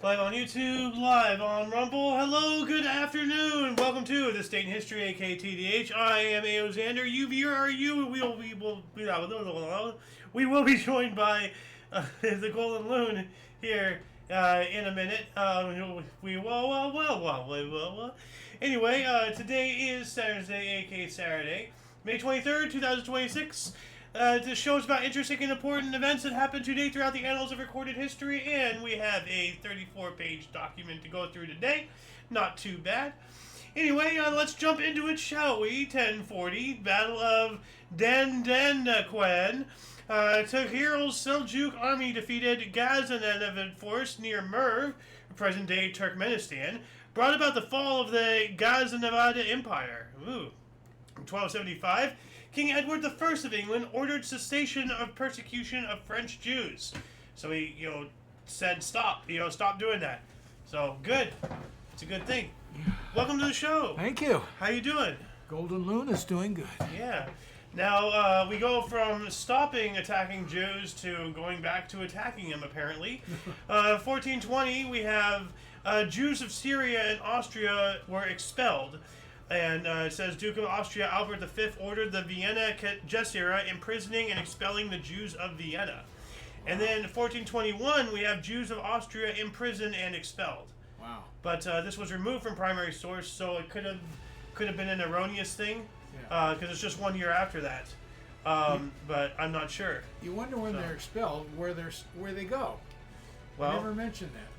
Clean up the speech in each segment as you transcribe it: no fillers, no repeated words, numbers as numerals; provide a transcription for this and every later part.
Live on YouTube, live on Rumble. Hello, good afternoon. Welcome to This Date in History, aka TDH. I am Aoxander. You viewer are you. We will be joined by the Golden Loon here in a minute. Anyway, today is Saturday, aka Saturday, May 23rd, 2026. This show is about interesting and important events that happened today throughout the annals of recorded history, and we have a 34-page document to go through today. Not too bad. Anyway, let's jump into it, shall we? 1040, Battle of Dandanquan. Tughrel's Seljuk army defeated Ghaznavid force near Merv, present-day Turkmenistan, brought about the fall of the Ghaznavid Empire. Ooh. In 1275, King Edward I of England ordered cessation of persecution of French Jews. So he, said stop. Stop doing that. So good. It's a good thing. Welcome to the show. Thank you. How you doing? Golden Loon is doing good. Yeah. Now we go from stopping attacking Jews to going back to attacking them. Apparently, 1420 we have Jews of Syria and Austria were expelled. And it says Duke of Austria Albert V ordered the Vienna Gesira imprisoning and expelling the Jews of Vienna. And then 1421 we have Jews of Austria imprisoned and expelled. Wow. But this was removed from primary source, so it could have been an erroneous thing, because it's just 1 year after that. But I'm not sure. You wonder when they're expelled, where they go. Well, I never mentioned that.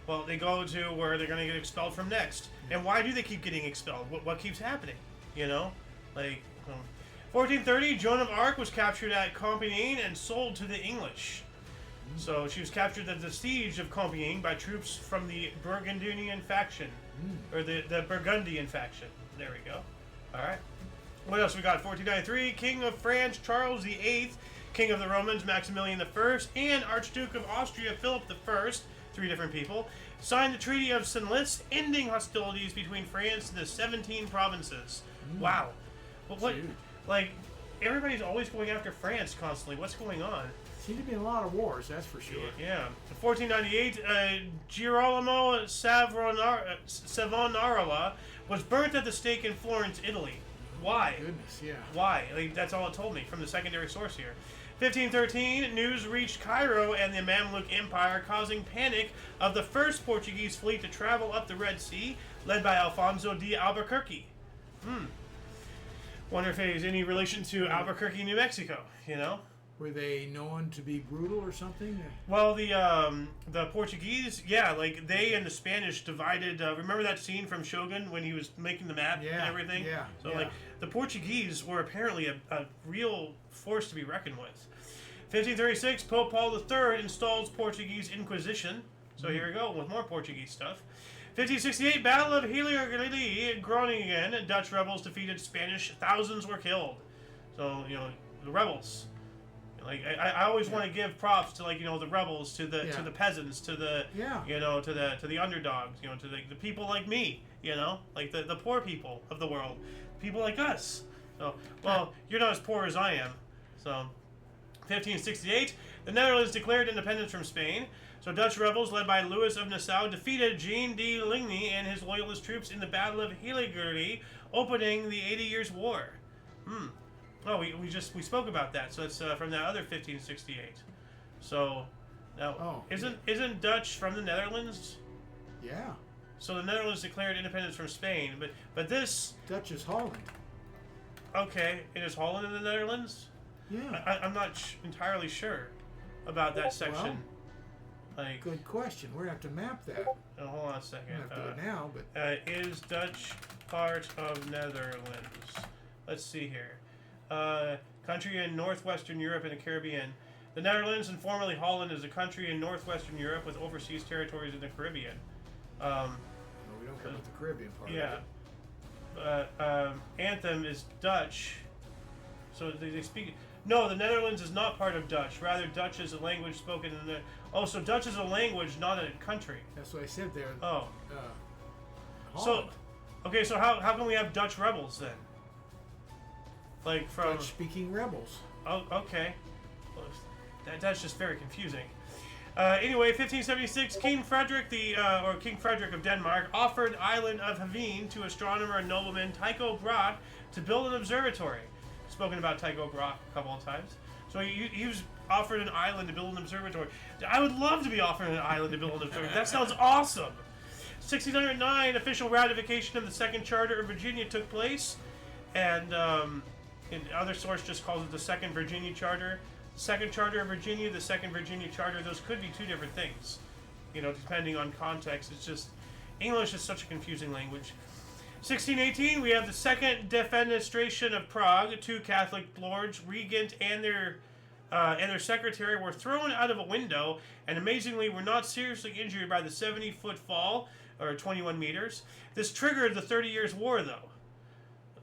Well, they go to where they're going to get expelled from next. And why do they keep getting expelled? What keeps happening? 1430, Joan of Arc was captured at Compiègne and sold to the English. So she was captured at the siege of Compiègne by troops from the Burgundian faction. Or the Burgundian faction. There we go. Alright. What else we got? 1493, King of France Charles VIII, King of the Romans Maximilian I, and Archduke of Austria Philip I, three different people, signed the Treaty of Senlis, ending hostilities between France and the 17 provinces. Wow. But everybody's always going after France constantly. What's going on? Seem to be a lot of wars, that's for sure. Yeah. 1498, Girolamo Savonarola was burnt at the stake in Florence, Italy. Why? Goodness, yeah. Why? That's all it told me from the secondary source here. 1513, news reached Cairo and the Mamluk Empire, causing panic of the first Portuguese fleet to travel up the Red Sea, led by Alfonso de Albuquerque. Wonder if it has any relation to Albuquerque, New Mexico, Were they known to be brutal or something? Well, the Portuguese, they and the Spanish divided. Remember that scene from Shogun when he was making the map and everything? Yeah. So, the Portuguese were apparently a real force to be reckoned with. 1536, Pope Paul III installs Portuguese Inquisition. So here we go with more Portuguese stuff. 1568, Battle of Heiligerlee, Groningen. Dutch rebels defeated Spanish. Thousands were killed. So, the rebels. I always want to give props to the rebels, to the peasants, to the to the underdogs, to the people like me, the poor people of the world, people like us. So, you're not as poor as I am. So 1568, the Netherlands declared independence from Spain. So Dutch rebels led by Louis of Nassau defeated Jean de Ligny and his loyalist troops in the Battle of Heiligerlee, opening the 80 Years' War. Oh, we spoke about that. So it's from that other 1568. So now isn't Dutch from the Netherlands? Yeah. So the Netherlands declared independence from Spain, but this Dutch is Holland. Okay, is Holland in the Netherlands? Yeah. I'm not entirely sure about that section. Well, good question. We're gonna have to map that. Oh, hold on a second. We don't have to do it now, but is Dutch part of Netherlands? Let's see here. Country in northwestern Europe and the Caribbean. The Netherlands, and formerly Holland, is a country in northwestern Europe with overseas territories in the Caribbean. No, we don't care about the Caribbean part. Yeah. Anthem is Dutch. So they speak. No, the Netherlands is not part of Dutch. Rather, Dutch is a language spoken in the. Oh, so Dutch is a language, not a country. That's what I said there. Oh. Holland. So how can we have Dutch rebels then? From Dutch-speaking rebels. Oh, okay. Well, that's just very confusing. Anyway, 1576, King Frederick King Frederick of Denmark offered island of Haveen to astronomer and nobleman Tycho Brahe to build an observatory. Spoken about Tycho Brahe a couple of times. So he was offered an island to build an observatory. I would love to be offered an island to build an observatory. That sounds awesome. 1609, official ratification of the Second Charter of Virginia took place, and other source just calls it the Second Virginia Charter. Second Charter of Virginia, the Second Virginia Charter, those could be two different things. You know, depending on context. It's just, English is such a confusing language. 1618, we have the Second Defenestration of Prague. Two Catholic lords, regent and their secretary, were thrown out of a window, and amazingly were not seriously injured by the 70-foot fall, or 21 meters. This triggered the 30 Years' War, though.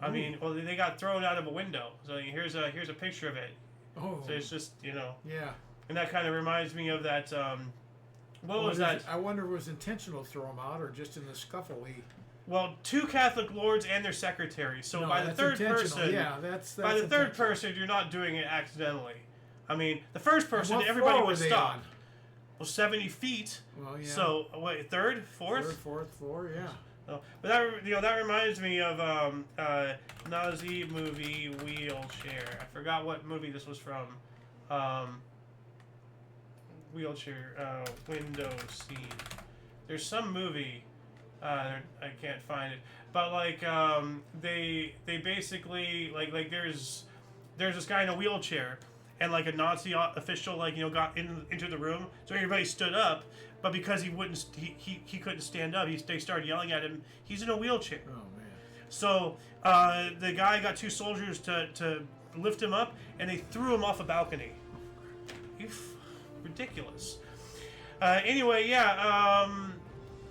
I mean, well, they got thrown out of a window. So here's a picture of it. Oh. So it's just, you know. Yeah. And that kind of reminds me of that. What was that? I wonder if it was intentional to throw them out or just in the scuffle. Well, two Catholic lords and their secretary. So No, by the that's third intentional. person, Yeah, that's by the third intentional. person, you're not doing it accidentally. I mean, the first person, what everybody floor would were they stop. on? Well, 70 feet. Well, yeah. So wait, third, fourth. Third, fourth floor, yeah. Oh, but that reminds me of Nazi movie Wheelchair. I forgot what movie this was from. Wheelchair window scene. There's some movie. I can't find it. But like they basically like there's this guy in a wheelchair, and like a Nazi official got into the room, so everybody stood up. But because he couldn't stand up, they started yelling at him. He's in a wheelchair. Oh man. So the guy got two soldiers to lift him up, and they threw him off a balcony. Ridiculous. Anyway,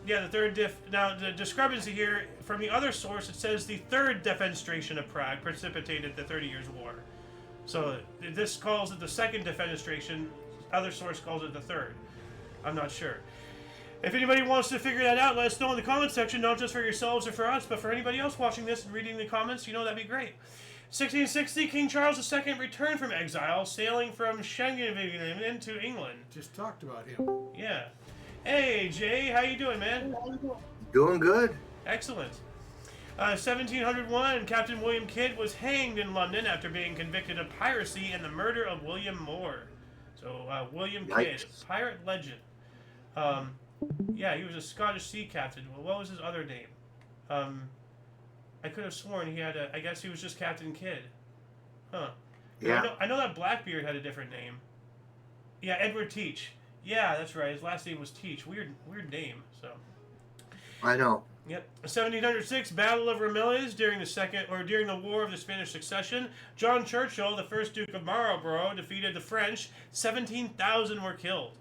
the third now the discrepancy here from the other source, it says the third defenestration of Prague precipitated the 30 Years' War. So this calls it the second defenestration. Other source calls it the third. I'm not sure. If anybody wants to figure that out, let us know in the comments section, not just for yourselves or for us, but for anybody else watching this and reading the comments. That'd be great. 1660, King Charles II returned from exile, sailing from Schengen into England. Just talked about him. Yeah. Hey, Jay, how you doing, man? Doing good. Excellent. 1701, Captain William Kidd was hanged in London after being convicted of piracy and the murder of William Moore. So, William Kidd, pirate legend. He was a Scottish sea captain. Well, what was his other name? I could have sworn he had I guess he was just Captain Kidd. Huh. Yeah. I know that Blackbeard had a different name. Yeah, Edward Teach. Yeah, that's right. His last name was Teach. Weird name. So. I know. Yep. 1706, Battle of Ramillies during the War of the Spanish Succession. John Churchill, the first Duke of Marlborough, defeated the French. 17,000 were killed.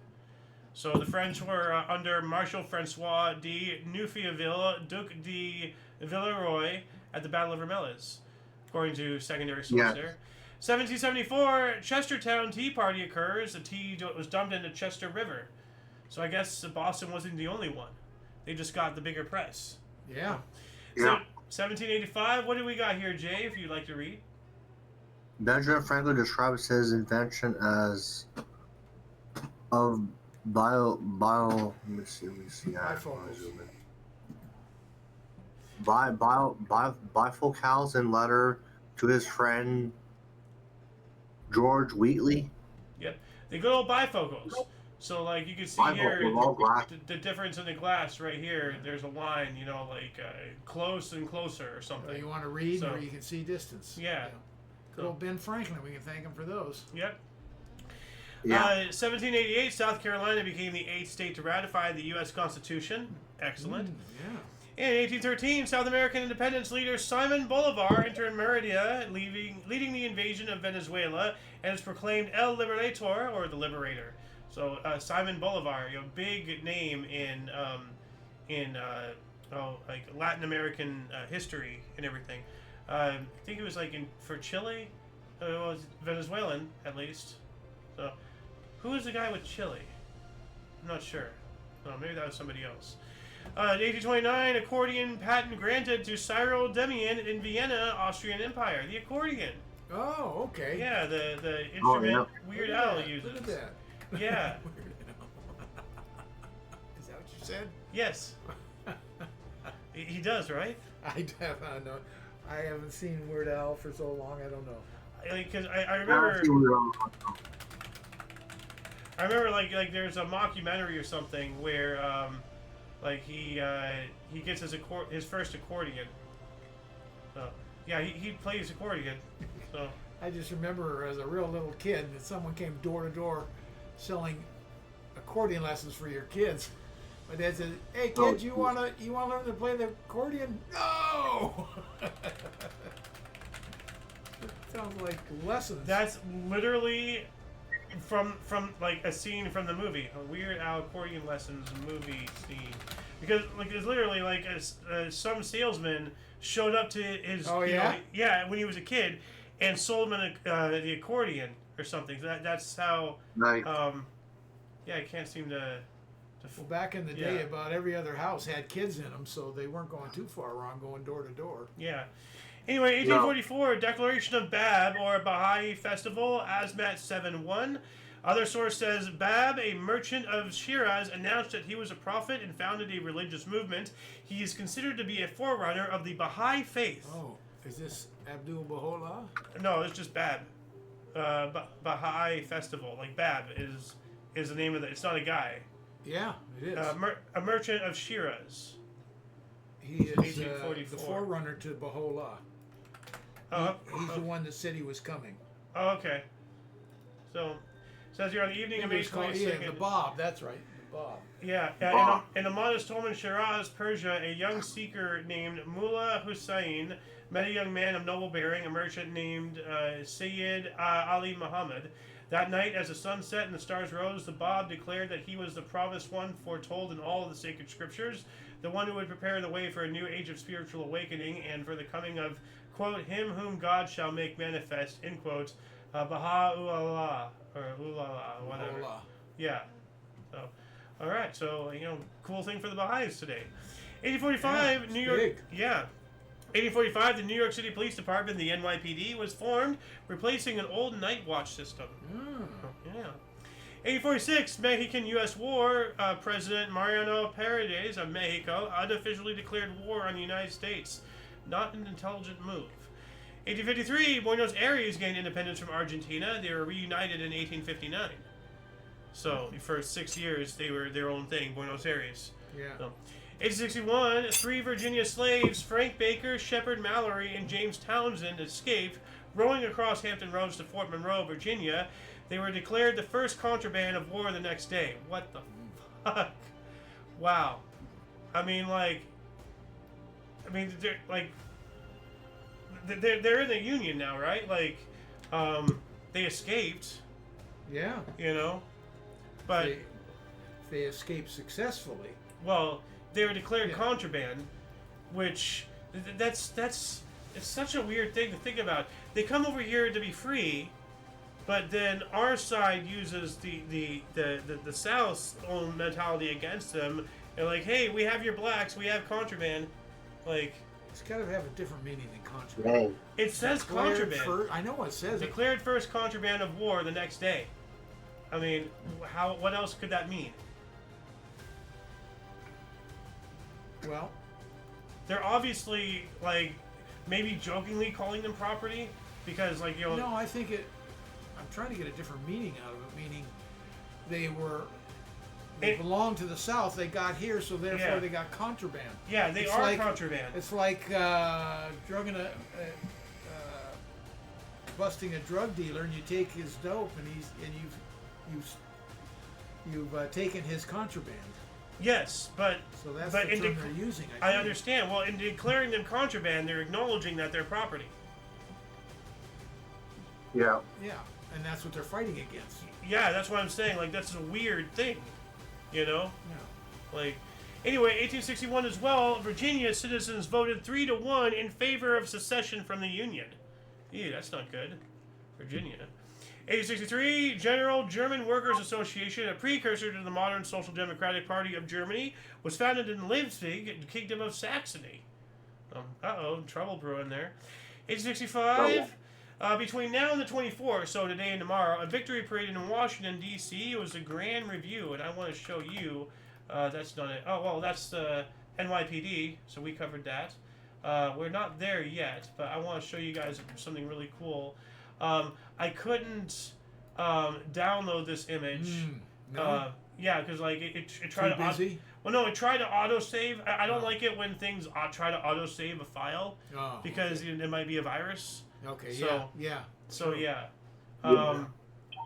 So the French were under Marshal Francois de Neufville, Duc de Villeroy, at the Battle of Ramillies, according to secondary source there. 1774, Chestertown Tea Party occurs. The tea was dumped into Chester River. So I guess Boston wasn't the only one. They just got the bigger press. Yeah. So, 1785, what do we got here, Jay, if you'd like to read? Benjamin Franklin describes his invention as of let me see. Bifocals in letter to his friend George Wheatley. Yep. The good old bifocals. So, like, you can see here, the difference in the glass right here, there's a line, close and closer or something. So you want to read So, where you can see distance. Yeah. Good old Ben Franklin. We can thank him for those. Yep. Yeah. 1788, South Carolina became the 8th state to ratify the U.S. Constitution. Excellent. Yeah. In 1813, South American independence leader Simon Bolivar entered Merida, leading the invasion of Venezuela, and is proclaimed El Liberator, or the Liberator. So Simon Bolivar, big name in Latin American history and everything. I think it was for Chile. It was Venezuelan at least. So who is the guy with Chile? I'm not sure. Oh, maybe that was somebody else. 1829, accordion patent granted to Cyril Demian in Vienna, Austrian Empire. The accordion. Oh, okay. Yeah, the instrument Weird Al Look uses. at that. Yeah. head? Yes. He does, right? I don't know. I haven't seen Weird Al for so long. I don't know. Because I remember. I remember like there's a mockumentary or something where like he gets his first accordion. So yeah, he plays accordion. So I just remember as a real little kid that someone came door to door selling accordion lessons for your kids. My dad said, "Hey kids, you wanna learn to play the accordion?" No. Sounds like lessons. that's literally from like a scene from the movie, a Weird Al accordion lessons movie scene, because like it's literally like some salesman showed up to his when he was a kid and sold him the accordion or something. So that's how I can't seem to well, back in the day, about every other house had kids in them, so they weren't going too far wrong going door to door. Yeah. Anyway, 1844, Declaration of Bab, or Baha'i Festival, Azmat 7-1. Other source says, Bab, a merchant of Shiraz, announced that he was a prophet and founded a religious movement. He is considered to be a forerunner of the Baha'i faith. Oh, is this Abdul Bahola? No, it's just Bab. Baha'i Festival. Like, Bab is the name of it's not a guy. Yeah, it is. A merchant of Shiraz. He is the forerunner to Bahola. He's the one that said he was coming. Oh, okay. So, it says here on the evening of May 22nd. The Bob, that's right. The Bob. Yeah. In a modest home in Shiraz, Persia, a young seeker named Mullah Hussein met a young man of noble bearing, a merchant named Sayyid Ali Muhammad. That night, as the sun set and the stars rose, the Bab declared that he was the promised one foretold in all of the sacred scriptures, the one who would prepare the way for a new age of spiritual awakening and for the coming of, quote, him whom God shall make manifest, end quote, Baha'u'llah, or Ulala, whatever. Baha'u'llah. Yeah. So, all right. So, cool thing for the Baha'is today. 1845, New York. Big. Yeah. 1845, the New York City Police Department, the NYPD, was formed, replacing an old night watch system. Yeah. 1846, Mexican-U.S. War. President Mariano Paredes of Mexico unofficially declared war on the United States. Not an intelligent move. 1853, Buenos Aires gained independence from Argentina. They were reunited in 1859. So, for 6 years, they were their own thing, Buenos Aires. Yeah. So, 1861, 3 Virginia slaves, Frank Baker, Shepard Mallory, and James Townsend, escaped, rowing across Hampton Roads to Fort Monroe, Virginia. They were declared the first contraband of war the next day. What the fuck? Wow. They're in the Union now, right? They escaped. Yeah. But they escaped successfully. Well, they were declared contraband, which that's it's such a weird thing to think about. They come over here to be free, but then our side uses the South's own mentality against them. They're like, hey, we have your blacks, we have contraband. It's got to have a different meaning than contraband. It says contraband. I know it says declared first contraband of war the next day. What else could that mean? Well, they're obviously maybe jokingly calling them property because No, I think I'm trying to get a different meaning out of it. Meaning, they belong to the South. They got here, so therefore they got contraband. Yeah, they are contraband. It's like busting a drug dealer, and you take his dope, and you've taken his contraband. Yes, but so that's the term they're using. I understand. Well, in declaring them contraband, they're acknowledging that they're property. Yeah. Yeah, and that's what they're fighting against. Yeah, that's what I'm saying. That's a weird thing, Yeah. Anyway, 1861 as well, Virginia citizens voted 3-1 in favor of secession from the Union. Ew, that's not good. Virginia. 1863, General German Workers Association, a precursor to the modern Social Democratic Party of Germany, was founded in Leipzig, Kingdom of Saxony. Trouble brewing there. 1865, between now and the 24th, so today and tomorrow, a victory parade in Washington, D.C. was a grand review, and I want to show you That's not it. Oh, well, that's the NYPD, so we covered that. We're not there yet, but I want to show you guys something really cool. I couldn't download this image. No. Yeah, because like it tried Too to busy? well, no, it tried to autosave. I don't like it when things try to autosave a file Oh, because okay. it might be a virus. Okay, So- yeah. So Sure. yeah, Yeah.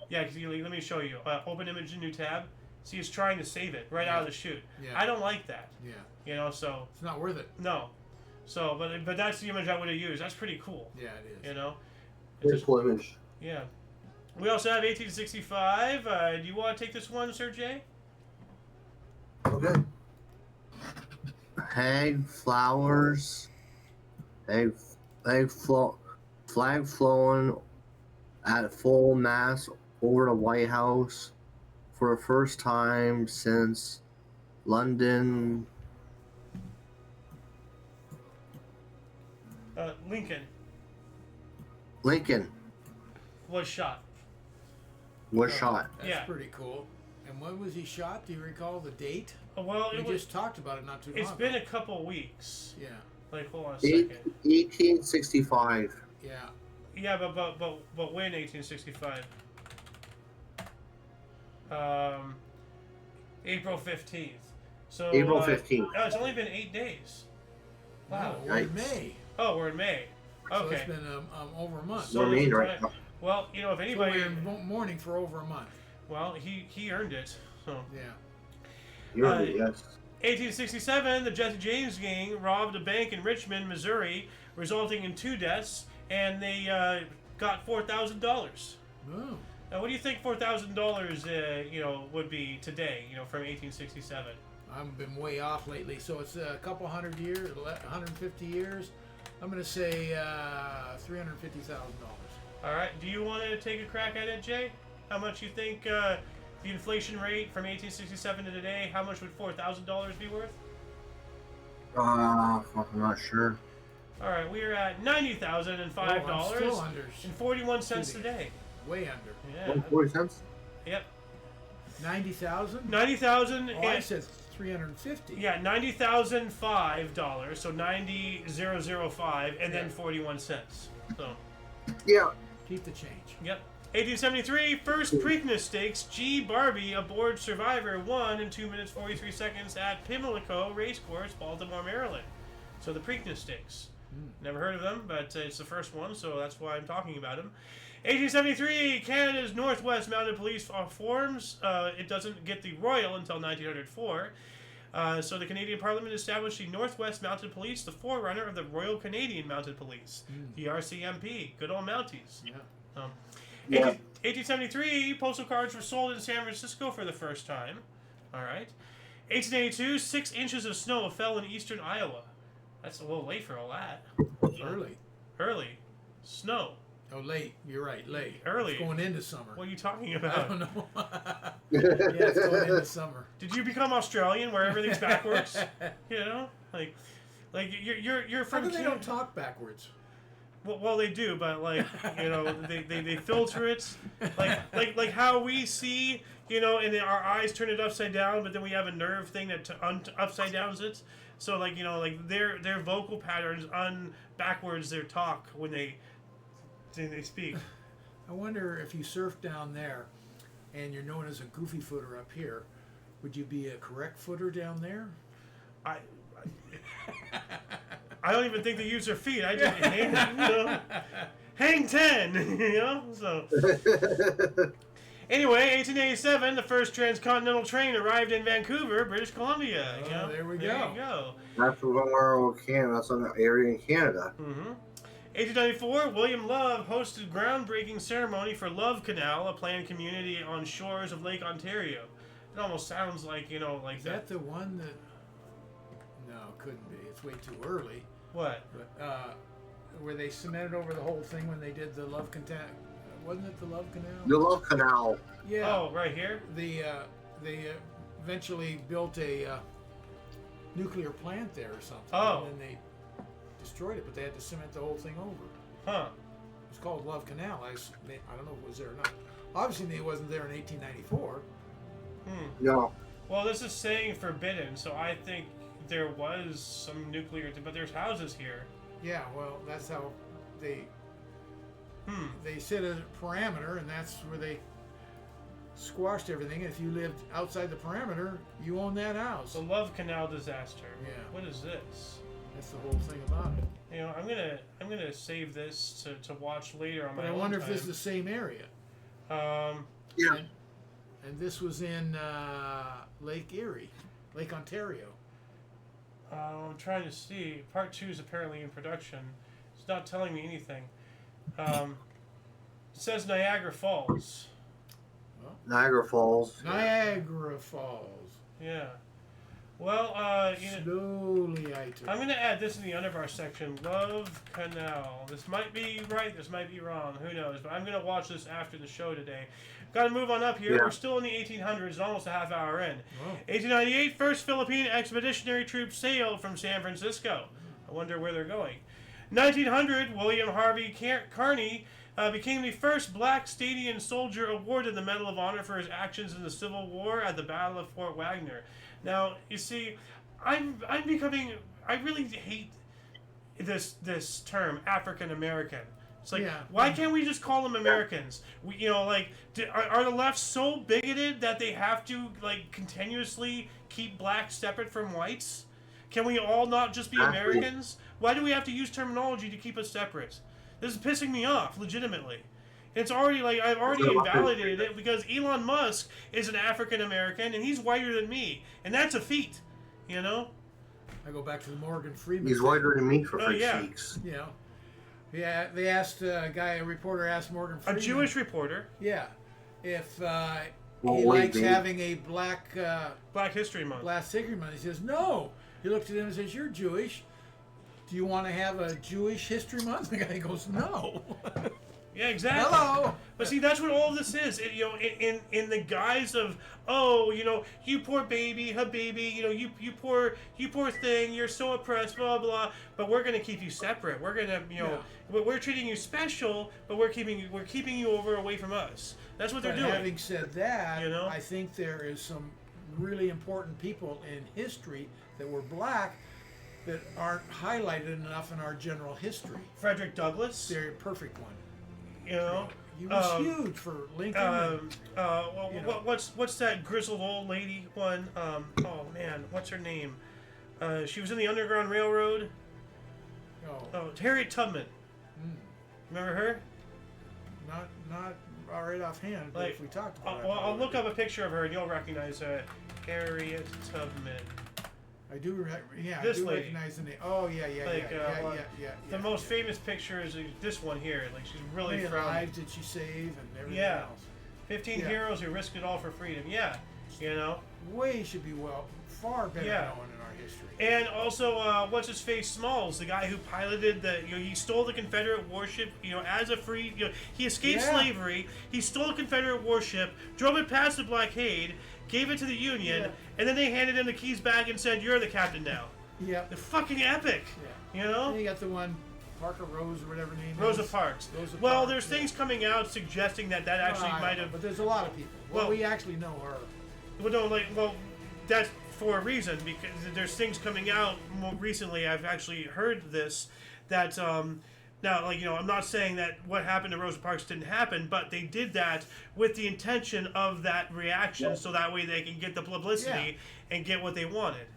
yeah. Cause let me show you. Open image in new tab. See, it's trying to save it right out of the chute. Yeah. I don't like that. Yeah. You know, so It's not worth it. no. So, but that's the image I would have used. That's pretty cool. Yeah, it is. You know. Beautiful image. Yeah. We also have 1865. Do you want to take this one, Sir Jay? Okay. Hang flowers. Flag flowing at full mast over the White House for the first time since London. Lincoln Was shot. was shot. That's Yeah. pretty cool. And when was he shot? Do you recall the date? Well, We it was. just talked about it not too long It's ago. been a couple weeks. Yeah. Like, hold on a second. 1865. Yeah. Yeah, but when 1865? April 15th. So April 15th. Oh, it's only been 8 days. Wow. No, we're in Yikes. May. Oh, we're in May. So Okay. it's been over a month. So- What do you mean it's right right- now? Well, you know, if So anybody, we're in mourning for over a month. well, he earned it. So Yeah. You're yes. 1867, the Jesse James gang robbed a bank in Richmond, Missouri, resulting in 2 deaths, and they got $4,000. Oh. Now, what do you think $4,000, would be today? You know, from 1867. I've been way off lately. So it's a couple 100 years, 150 years. I'm going to say $350,000. All right. Do you want to take a crack at it, Jay? How much you think the inflation rate from 1867 to today? How much would $4,000 be worth? I'm not sure. All right, we are at $90,005 Oh, I'm still under. and 41 cents today. Way under. Yeah. 40 cents? Yep. 90,000? 90,000 Oh, I said 350. yeah, $90,005, so 90,005 and then Yeah. 41 cents. So, Yeah. Keep the change. yep. 1873, first Preakness Stakes. G. Barbie aboard Survivor won in 2 minutes 43 seconds at Pimlico Racecourse, Baltimore, Maryland. So the Preakness Stakes. Never heard of them, but it's the first one, so that's why I'm talking about them. 1873, Canada's Northwest Mounted Police forms. It doesn't get the Royal until 1904. So the Canadian Parliament established the Northwest Mounted Police, the forerunner of the Royal Canadian Mounted Police, the RCMP. Good old Mounties. Yeah. Yeah. 1873, postal cards were sold in San Francisco for the first time. All right. 1882, 6 inches of snow fell in eastern Iowa. That's a little late for all that. Early. Early. Snow. Oh, late. You're right. Late. Early. It's going into summer. What are you talking I about? don't know. Yeah, it's going into summer. Did you become Australian where everything's backwards? You know? Like you're How from come they Canada. don't talk backwards? Well, they do, but they filter it, like how we see, and then our eyes turn it upside down, but then we have a nerve thing that upside downs it. So their vocal patterns backwards their talk when they speak. I wonder if you surf down there, and you're known as a goofy footer up here, would you be a correct footer down there? I don't even think they use their feet. I just hang 10, So anyway, 1887, the first transcontinental train arrived in Vancouver, British Columbia. Oh, there we There go. you go. That's where Canada. That's on the area in Canada. 1894, William Love hosted groundbreaking ceremony for Love Canal, a planned community on shores of Lake Ontario. It almost sounds like, like Is that the one that? No, it couldn't be. It's way too early. What? But where they cemented over the whole thing when they did the Love Canal? Wasn't it the Love Canal? The Love Canal. Yeah. Oh, right here? They eventually built a nuclear plant there or something. Oh. And then they destroyed it, but they had to cement the whole thing over. Huh. It's called Love Canal. I don't know if it was there or not. Obviously, it wasn't there in 1894. No. Well, this is saying forbidden, so I think there was some nuclear, but there's houses here. Yeah, well, that's how they Hmm. they set a parameter, and that's where they squashed everything. If you lived outside the parameter, you own that house. The Love Canal disaster. Yeah. What is this? That's the whole thing about it. You know, I'm gonna save this to watch later on But my I own wonder if time. this is the same area. Yeah. And this was in Lake Erie, Lake Ontario. I'm trying to see. Part 2 is apparently in production. It's not telling me anything. It says Niagara Falls. Niagara Falls. Niagara Falls. Yeah. Well, you know, Slowly I took. I'm going to add this in the underbar section. Love Canal. This might be right. This might be wrong. Who knows? But I'm going to watch this after the show today. Got to move on up here. Yeah. We're still in the 1800s, almost a half hour in. Oh. 1898, first Philippine expeditionary troops sailed from San Francisco. I wonder where they're going. 1900, William Harvey Kearny became the first black Stadian soldier awarded the Medal of Honor for his actions in the Civil War at the Battle of Fort Wagner. Now, you see, I'm becoming. I really hate this term, African American. It's like, Yeah. why can't we just call them Americans? We, you know, like, are the left so bigoted that they have to like continuously keep blacks separate from whites? Can we all not just be Americans? Why do we have to use terminology to keep us separate? This is pissing me off, legitimately. It's already like I've already invalidated it because Elon Musk is an African American and he's whiter than me, and that's a feat, you know. I go back to the Morgan Freeman. He's whiter than me for Oh, freak yeah. cheeks. You know. Yeah, they asked a reporter asked Morgan A Freeman. Jewish reporter, Yeah, if Well, he wait, likes babe. having a black Black History Month. Black History Month. He says no. He looked at him and says, "You're Jewish. Do you want to have a Jewish History Month?" The guy goes, "No." Yeah, exactly. Hello. But see, that's what all of this is. You know, in the guise of, oh, you know, you poor baby, Habibi, you know, you poor thing, you're so oppressed, blah blah. But we're gonna keep you separate. We're gonna, you know, we're treating you special, but we're keeping you away from us. That's what they're But doing. having said that, You know? I think there is some really important people in history that were black that aren't highlighted enough in our general history. Frederick Douglass, They're a perfect one. you know. He was huge for Lincoln. What's that grizzled old lady one? Oh man, what's her name? She was in the Underground Railroad. Oh, Harriet Tubman. Remember her? Not right offhand, but Like, if we talked about it. Well, I'll look up a picture of her and you'll recognize her. Harriet Tubman. I do, This I do lady. recognize the name. Oh, yeah. The most famous picture is this one here. Like she's really How many from lives did she save and everything Yeah. else? 15 Yeah. heroes who risked it all for freedom. Yeah, you know. Should be far better Yeah. known in our history. And also, what's his face, Smalls, the guy who piloted he stole the Confederate warship, as a free, he escaped slavery, he stole a Confederate warship, drove it past the blockade, gave it to the Union, and then they handed him the keys back and said, "You're the captain now." Yep. The fucking epic, And you got the one, Parker Rose or whatever name. Rosa is. Parks. Rosa Well, Parks, there's things coming out suggesting that actually I might don't know, have. But there's a lot of people. Well, We actually know her. That's for a reason, because there's things coming out more recently. I've actually heard this, that, now, I'm not saying that what happened to Rosa Parks didn't happen, but they did that with the intention of that reaction, so that way they can get the publicity and get what they wanted,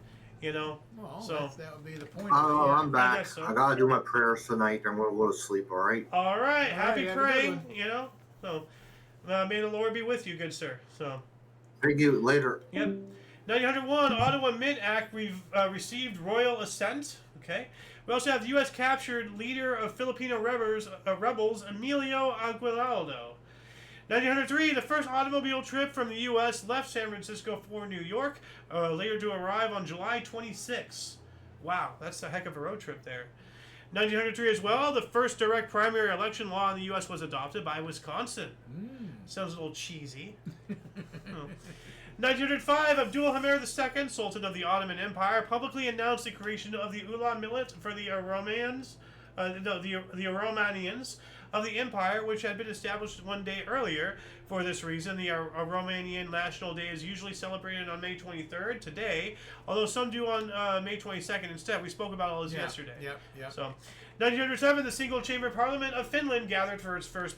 Well, so. that would be the point. Oh, I'm I back. guess so. I gotta do my prayers tonight. I'm gonna go to sleep. All right. All right, happy have a good praying, one. So, may the Lord be with you, good sir. So. Thank you. Later. Yep. 1901, Ottawa Mint Act received royal assent. Okay. We also have the U.S. captured leader of Filipino rebels Emilio Aguinaldo. 1903, the first automobile trip from the U.S. left San Francisco for New York, later to arrive on July 26. Wow, that's a heck of a road trip there. 1903 as well, the first direct primary election law in the U.S. was adopted by Wisconsin. Sounds a little cheesy. 1905, Abdul Hamid II, Sultan of the Ottoman Empire, publicly announced the creation of the Ulan millet for the Romans the Romanians of the empire, which had been established one day earlier. For this reason, the Romanian National Day is usually celebrated on May 23rd today, although some do on May 22nd instead. We spoke about all this yesterday. Yep. So, 1907, the single-chamber parliament of Finland gathered for its first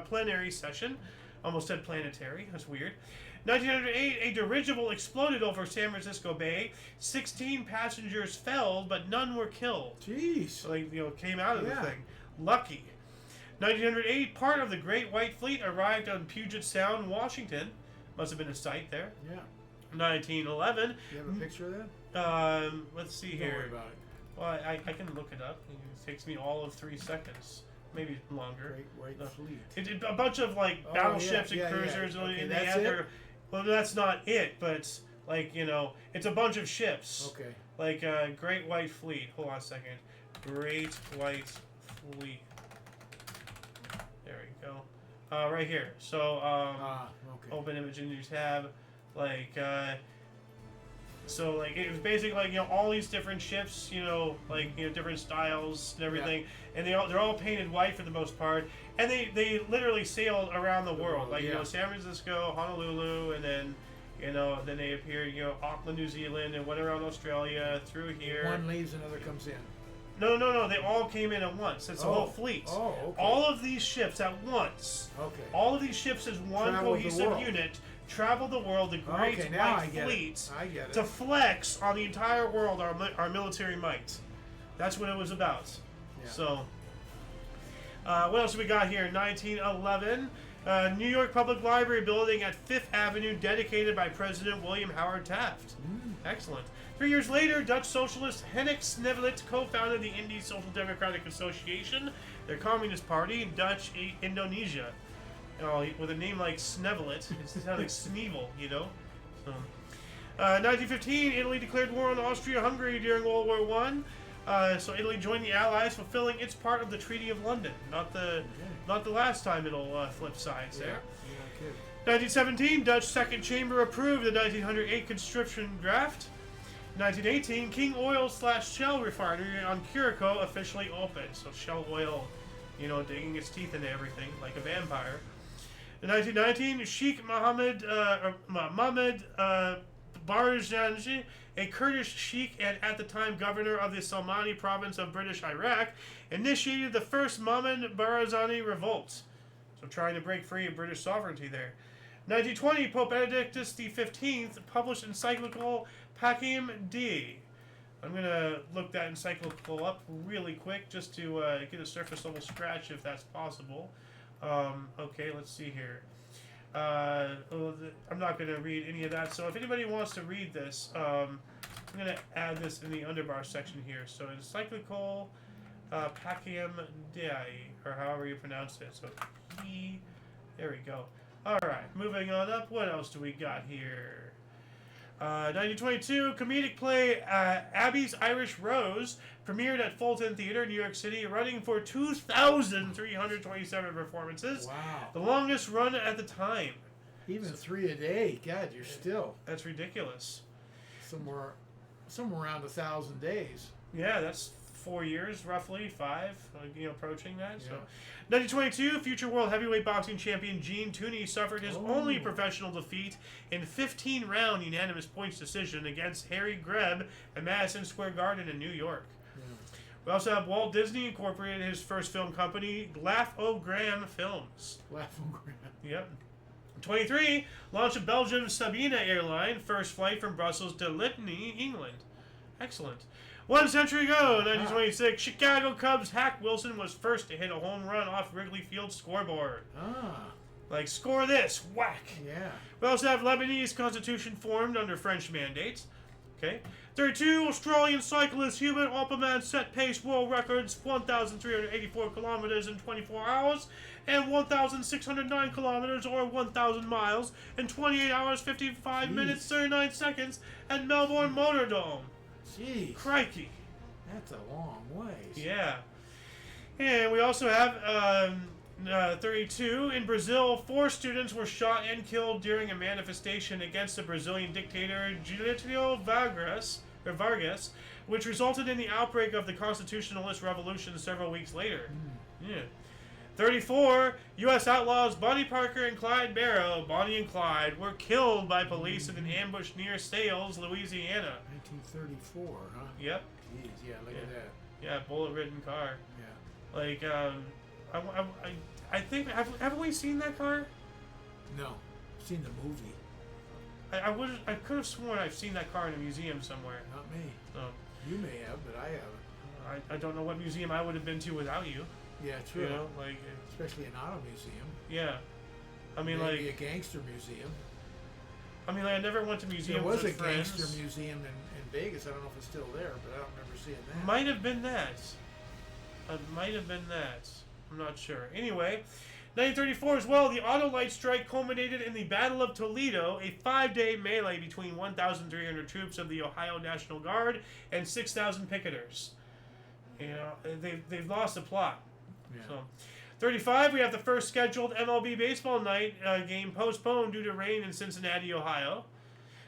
plenary session. Almost said planetary. That's weird. 1908, a dirigible exploded over San Francisco Bay. 16 passengers fell, but none were killed. Jeez. So they, came out of the Yeah. thing. Lucky. 1908, part of the Great White Fleet arrived on Puget Sound, Washington. Must have been a site there. Yeah. 1911. You have a picture of that? Let's see Don't here. worry about it. Well, I can look it up. It takes me all of 3 seconds. Maybe longer. Great White Fleet. A bunch of battleships and cruisers. Okay, and they that's have it? their. Well, that's not it, but it's it's a bunch of ships. Okay. Like Great White Fleet. Hold on a second. Great White Fleet. There we go. Right here. So Okay. open image in your tab. So it was basically all these different ships, different styles and everything, and they're all painted white for the most part, and they literally sailed around the world, San Francisco, Honolulu, and then then they appeared Auckland, New Zealand, and went around Australia through here. One leaves, another comes in. No, they all came in at once. It's a whole fleet. Oh, okay. All of these ships at once. Okay. All of these ships as one Traveled the cohesive world. unit traveled the world, the Great Okay, now White I get Fleet, it. I get it. to flex on the entire world our military might. That's what it was about. Yeah. So, what else have we got here? 1911, New York Public Library building at Fifth Avenue dedicated by President William Howard Taft. Excellent. 3 years later, Dutch socialist Henk Sneevliet co-founded the Indian Social Democratic Association, their communist party in Dutch Indonesia. With a name like Sneevliet, it sounds like Sneevel, So, 1915, Italy declared war on Austria-Hungary during World War One. So Italy joined the Allies, fulfilling its part of the Treaty of London. Not the last time it'll flip sides there. 1917, Dutch Second Chamber approved the 1908 conscription draft. 1918, King Oil / Shell refinery on Curacao officially opened. So Shell Oil, digging its teeth into everything like a vampire. In 1919, Sheikh Mohammed Barzanji, a Kurdish sheikh and at the time governor of the Salmani province of British Iraq, initiated the first Mohammed Barzani revolt. So trying to break free of British sovereignty there. 1920, Pope Benedictus XV published encyclical Pacem Dei. I'm going to look that encyclical up really quick just to get a surface level scratch if that's possible. Okay, let's see here. I'm not going to read any of that, so if anybody wants to read this, I'm going to add this in the underbar section here. So encyclical Pacem Dei, or however you pronounce it. So there we go. Alright, moving on up. What else do we got here? 1922, comedic play Abby's Irish Rose premiered at Fulton Theater, New York City, running for 2,327 performances. Wow. The longest run at the time. Even 3 a day. God, you're still That's ridiculous. somewhere around 1,000 days. Yeah, that's 4 years, roughly, 5, approaching that. Yeah. So, 1922, future world heavyweight boxing champion Gene Tooney suffered his only professional defeat in 15-round unanimous points decision against Harry Greb at Madison Square Garden in New York. Yeah. We also have Walt Disney incorporated his first film company, Laugh-O-Gram Films. Laugh-O-Gram. Yep. 23, launch of Belgium's Sabina airline, first flight from Brussels to Litany, England. Excellent. 1 century ago, 1926, Chicago Cubs Hack Wilson was first to hit a home run off Wrigley Field's scoreboard. Like, score this, whack. Yeah. We also have Lebanese constitution formed under French mandates. Okay. 32, Australian cyclist Hubert Opperman set pace world records 1,384 kilometers in 24 hours and 1,609 kilometers or 1,000 miles in 28 hours, 55 minutes, 39 seconds at Melbourne Motor Dome. Jeez. Crikey. That's a long ways. Yeah. And we also have 32. In Brazil, 4 students were shot and killed during a manifestation against the Brazilian dictator Getúlio Vargas. Vargas, which resulted in the outbreak of the Constitutionalist Revolution several weeks later. Yeah. 34, U.S. outlaws Bonnie Parker and Clyde Barrow, Bonnie and Clyde, were killed by police in an ambush near Sales, Louisiana. 1934, huh? Yep. Jeez, yeah, look at that. Yeah, bullet-ridden car. Yeah. Like, I think, haven't we seen that car? No. I've seen the movie. I could have sworn I've seen that car in a museum somewhere. Not me. So, You may have, but I haven't. I don't know what museum I would have been to without you. Yeah, true. You know, like, Especially an auto museum. yeah. I mean, Maybe like, a gangster museum. I mean, like, I never went to museums There was a with friends. gangster museum in Vegas. I don't know if it's still there, but I don't remember seeing that. Might have been that. It might have been that. I'm not sure. Anyway, 1934 as well, the auto light strike culminated in the Battle of Toledo, a 5-day melee between 1,300 troops of the Ohio National Guard and 6,000 picketers. You know, they've lost the plot. Yeah. So, 35, we have the first scheduled MLB baseball night game postponed due to rain in Cincinnati, Ohio.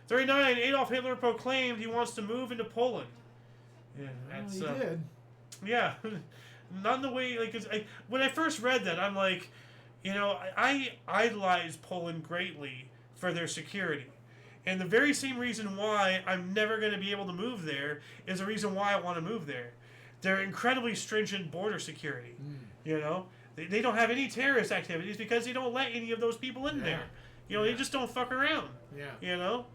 39, Adolf Hitler proclaimed he wants to move into Poland. Yeah, Well, that's he did. yeah, not in the way like 'cause when I first read that, I'm like, you know, I idolize Poland greatly for their security. And the very same reason why I'm never going to be able to move there is the reason why I want to move there. They're incredibly stringent border security. You know, they don't have any terrorist activities because they don't let any of those people in there. You know, they just don't fuck around. Yeah. You know,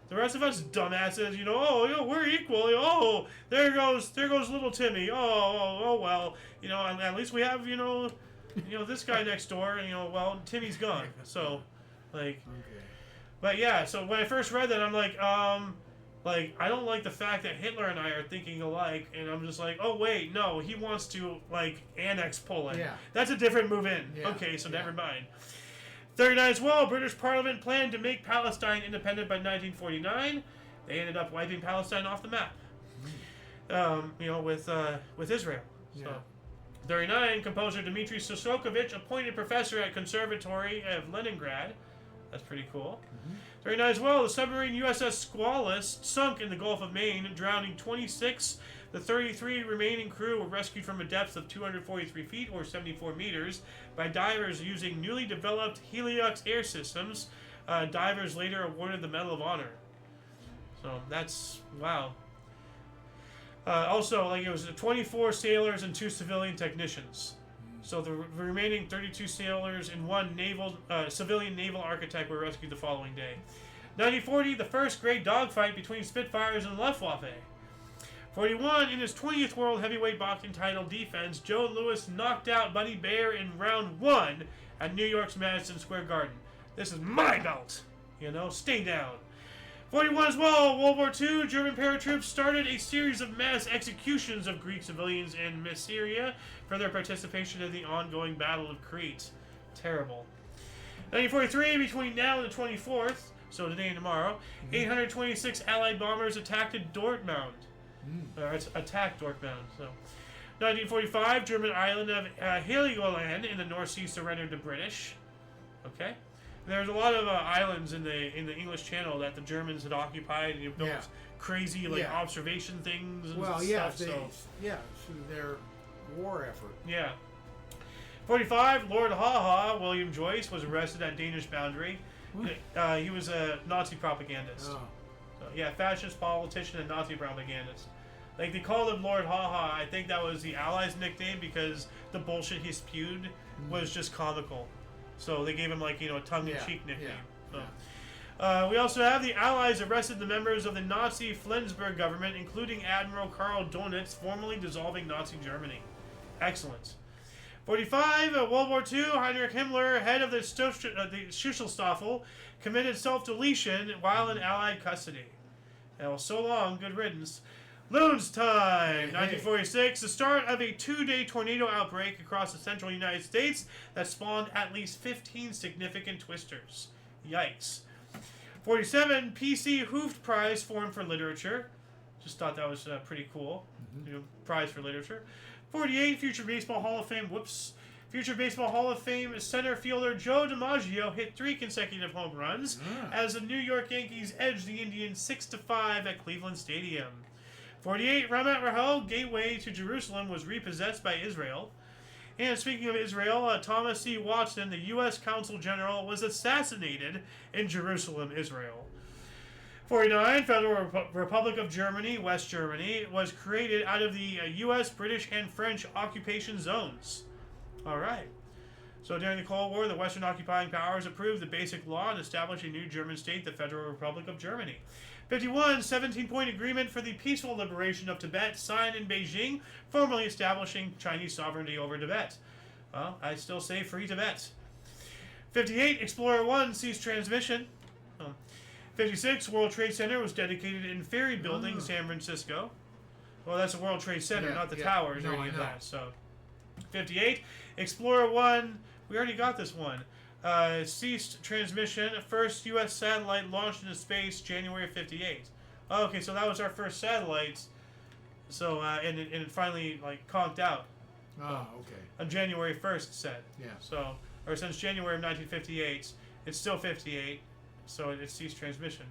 the rest of us dumbasses, you know, oh, you know, we're equal. Oh, there goes little Timmy. Oh, well, you know, at least we have, you know, this guy next door. And, you know, well, Timmy's gone. So, like, Okay. but yeah. So when I first read that, I'm like, I don't like the fact that Hitler and I are thinking alike, and I'm just like, oh wait, no, he wants to like annex Poland. Yeah. That's a different move in. Yeah. Okay, so Yeah. never mind. 39 as well, British Parliament planned to make Palestine independent by 1949. They ended up wiping Palestine off the map. You know, with Israel. So. Yeah. 39, composer Dmitry Shostakovich appointed professor at Conservatory of Leningrad. That's pretty cool. 39 as well, the submarine USS Squalus sunk in the Gulf of Maine, drowning 26. The 33 remaining crew were rescued from a depth of 243 feet or 74 meters by divers using newly developed Heliox air systems. Divers later awarded the Medal of Honor. So that's, wow. Also, like, it was 24 sailors and 2 civilian technicians. So the remaining 32 sailors and 1 civilian naval architect were rescued the following day. 1940, the first great dogfight between Spitfires and Luftwaffe. 41, in his 20th World Heavyweight Boxing title defense, Joe Louis knocked out Buddy Bear in round 1 at New York's Madison Square Garden. This is my belt! You know, stay down. 41 as well, World War II, German paratroops started a series of mass executions of Greek civilians in Syria for their participation in the ongoing Battle of Crete. Terrible. 1943, between now and the 24th, so today and tomorrow, 826 Allied bombers attacked Dortmund. Attacked Dortmund. So, 1945, German island of Heligoland in the North Sea surrendered to British. Okay. There's a lot of islands in the English Channel that the Germans had occupied, and built crazy observation things and stuff. Through their war effort. Yeah. 45, Lord Haha, William Joyce, was arrested at Danish boundary. He was a Nazi propagandist. Oh. So, yeah, fascist politician and Nazi propagandist. Like, they called him Lord Haha. I think that was the Allies' nickname because the bullshit he spewed was just comical. So they gave him, like, you know, a tongue-in-cheek nickname. We also have the Allies arrested the members of the Nazi Flensburg government, including Admiral Karl Donitz, formally dissolving Nazi Germany. Excellent. 45, World War II, Heinrich Himmler, head of the Schutzstaffel, committed self-deletion while in Allied custody. Well, so long, good riddance. Loons time! 1946, the start of a 2-day tornado outbreak across the central United States that spawned at least 15 significant twisters. Yikes. 47, PC Hooft Prize formed for literature. Just thought that was pretty cool. You know, prize for literature. 48, Future Baseball Hall of Fame. Future Baseball Hall of Fame center fielder Joe DiMaggio hit 3 consecutive home runs as the New York Yankees edged the Indians 6-5 at Cleveland Stadium. 48, Ramat Rahel, gateway to Jerusalem, was repossessed by Israel. And speaking of Israel, Thomas C. Watson, the U.S. Consul General, was assassinated in Jerusalem, Israel. 49, Federal Republic of Germany, West Germany, was created out of the U.S., British, and French occupation zones. All right. So during the Cold War, the Western occupying powers approved the basic law and established a new German state, the Federal Republic of Germany. 51, 17-point agreement for the peaceful liberation of Tibet, signed in Beijing, formally establishing Chinese sovereignty over Tibet. Well, I still say free Tibet. 58, Explorer 1 ceased transmission. 56, World Trade Center was dedicated in Ferry Building, San Francisco. Well, that's the World Trade Center, not the towers or any of that. So, 58, Explorer 1, we already got this one. Ceased transmission. First U.S. satellite launched into space, January 58. Oh, okay, so that was our first satellite. So, and it finally, conked out. Oh, okay. On January 1st, said. Yeah. So, or since January of 1958, it's still 58, so it ceased transmission.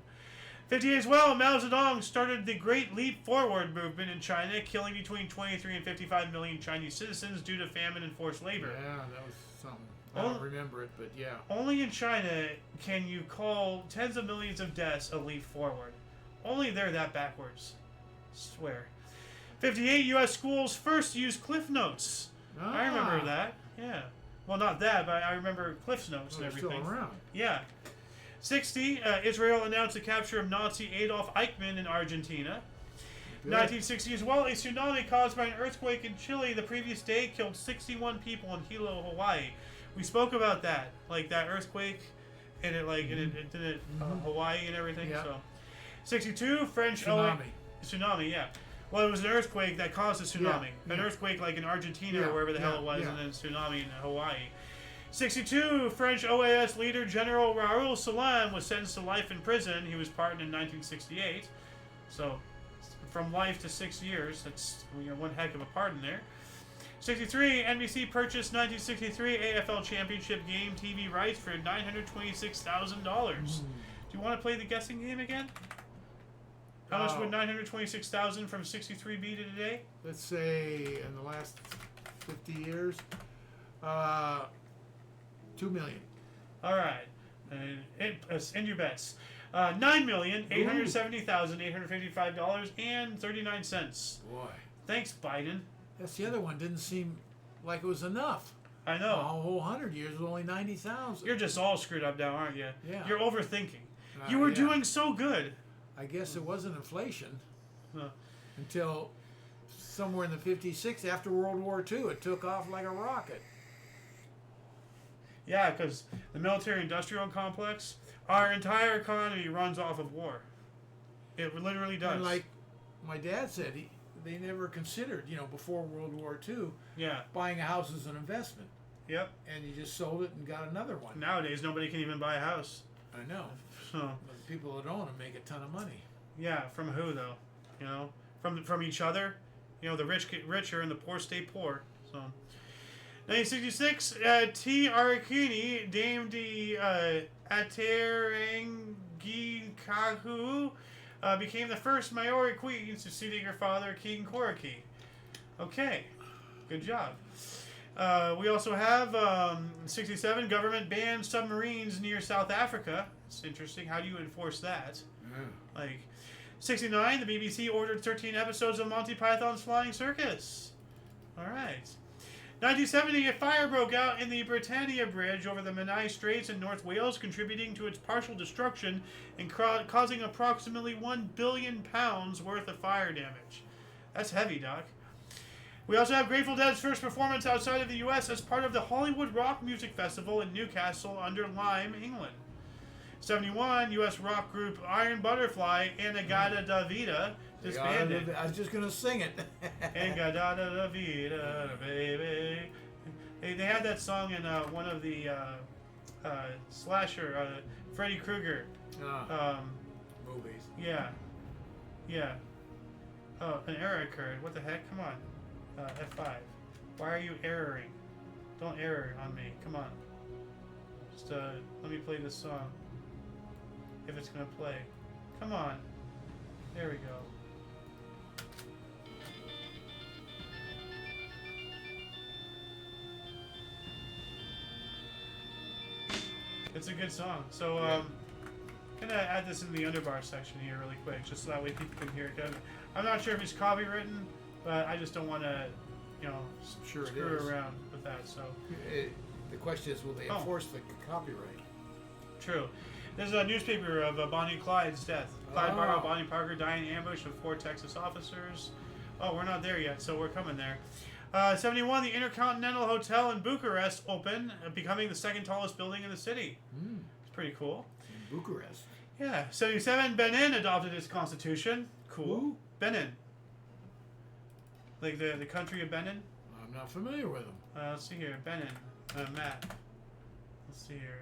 58 as well, Mao Zedong started the Great Leap Forward movement in China, killing between 23 and 55 million Chinese citizens due to famine and forced labor. Yeah, that was something. I don't remember it, but yeah. Only in China can you call tens of millions of deaths a leap forward. Only they're that backwards. Swear. 58, U.S. schools first used Cliff Notes. I remember that. Yeah. Well, not that, but I remember Cliff Notes and everything. Still around. Yeah. 60, Israel announced the capture of Nazi Adolf Eichmann in Argentina. Good. 1960 as well, a tsunami caused by an earthquake in Chile the previous day killed 61 people in Hilo, Hawaii. We spoke about that, that earthquake, and it did Hawaii and everything. Yeah. So, 62, French tsunami, yeah. Well, it was an earthquake that caused a tsunami. Yeah. An earthquake in Argentina or wherever the hell it was, and then a tsunami in Hawaii. 62, French OAS leader General Raoul Salam was sentenced to life in prison. He was pardoned in 1968. So, from life to 6 years, that's one heck of a pardon there. 63, NBC purchased 1963 AFL Championship game TV rights for $926,000. Do you want to play the guessing game again? How much would $926,000 from 63 be to today? Let's say in the last 50 years, $2 million. All right, and your bets. $9,870,855.39. Boy, thanks, Biden. That's the other one. Didn't seem like it was enough. I know. A whole 100 years was only 90,000. You're just all screwed up now, aren't you? Yeah. You're overthinking. You were doing so good. I guess it wasn't inflation until somewhere in the 56 after World War II. It took off like a rocket. Yeah, because the military-industrial complex, our entire economy runs off of war. It literally does. And like my dad said, they never considered, before World War II, buying a house as an investment. Yep. And you just sold it and got another one. Nowadays, nobody can even buy a house. I know. So, but the people that own them make a ton of money. Yeah, from who though? From each other. The rich get richer and the poor stay poor. So, 1966, T. Arakuni, Dame de Aterangikahu, became the first Maori queen, succeeding her father, King Koraki. Okay, good job. We also have 67, government banned submarines near South Africa. It's interesting. How do you enforce that? 69, the BBC ordered 13 episodes of Monty Python's Flying Circus. All right. 1970, a fire broke out in the Britannia Bridge over the Menai Straits in North Wales, contributing to its partial destruction and causing approximately £1 billion worth of fire damage. That's heavy, Doc. We also have Grateful Dead's first performance outside of the U.S. as part of the Hollywood Rock Music Festival in Newcastle under Lyme, England. 71, U.S. rock group Iron Butterfly, Anagata Davida, disbanded. I was just going to sing it. Anagata Davida, baby. They had that song in one of the slasher, Freddy Krueger movies. Yeah. Oh, an error occurred. What the heck? Come on. F5. Why are you erroring? Don't error on me. Come on. Just let me play this song. If it's gonna play. Come on. There we go. It's a good song. So, gonna add this in the underbar section here really quick, just so that way people can hear it. I'm not sure if it's copywritten, but I just don't want to, Sure it screw is. around with that. So, The question is, will they enforce the copyright? true. There's a newspaper of Bonnie and Clyde's death. Clyde Barrow, Bonnie Parker die in ambush of 4 Texas officers. Oh, we're not there yet, so we're coming there. 71, the Intercontinental Hotel in Bucharest opened, becoming the 2nd tallest building in the city. It's pretty cool. In Bucharest. Yeah. 77, Benin adopted its constitution. Cool. Who? Benin. Like the country of Benin. I'm not familiar with them. Let's see here. Benin. Map. Let's see here.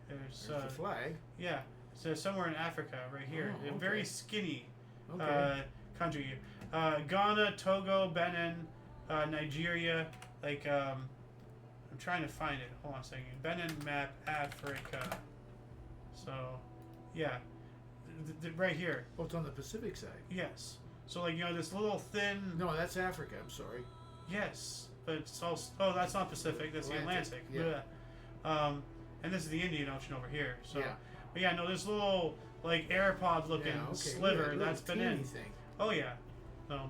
There's There's the flag. yeah. So somewhere in Africa, right here. Oh, A very okay. skinny Okay. country. Ghana, Togo, Benin, Nigeria. Like I'm trying to find it. Hold on a second. Benin map, Africa. So, yeah, right here. Oh, it's on the Pacific side. Yes. So like this little thin. No, that's Africa. I'm sorry. Yes, but it's also. Oh, that's not Pacific. That's Atlantic, the Atlantic. yeah. And this is the Indian Ocean over here. So. Yeah. But yeah, no, this little like AirPod looking Yeah, okay. sliver Yeah, that's little Benin. teeny thing. Oh yeah. No.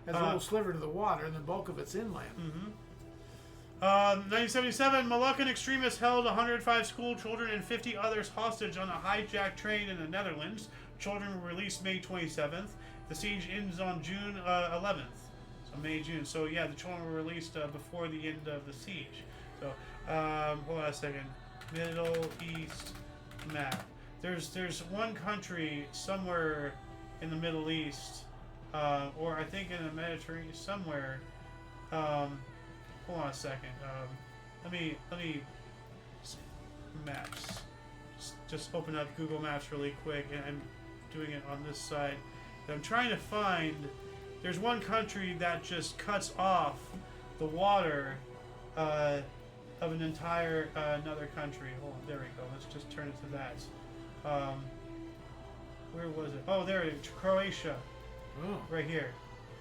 Has a little sliver to the water, and the bulk of it's inland. 1977, Moluccan extremists held 105 school children and 50 others hostage on a hijacked train in the Netherlands. Children were released May 27th. The siege ends on June 11th. So May, June. So yeah, the children were released before the end of the siege. So hold on a second. Middle East map. There's one country somewhere in the Middle East, or I think in the Mediterranean somewhere. Hold on a second. Let me maps. Just open up Google Maps really quick, and I'm doing it on this side. I'm trying to find. There's one country that just cuts off the water of an entire another country. Hold on, there we go. Let's just turn it to that. Where was it? Oh, there it is. Croatia, Oh. right here.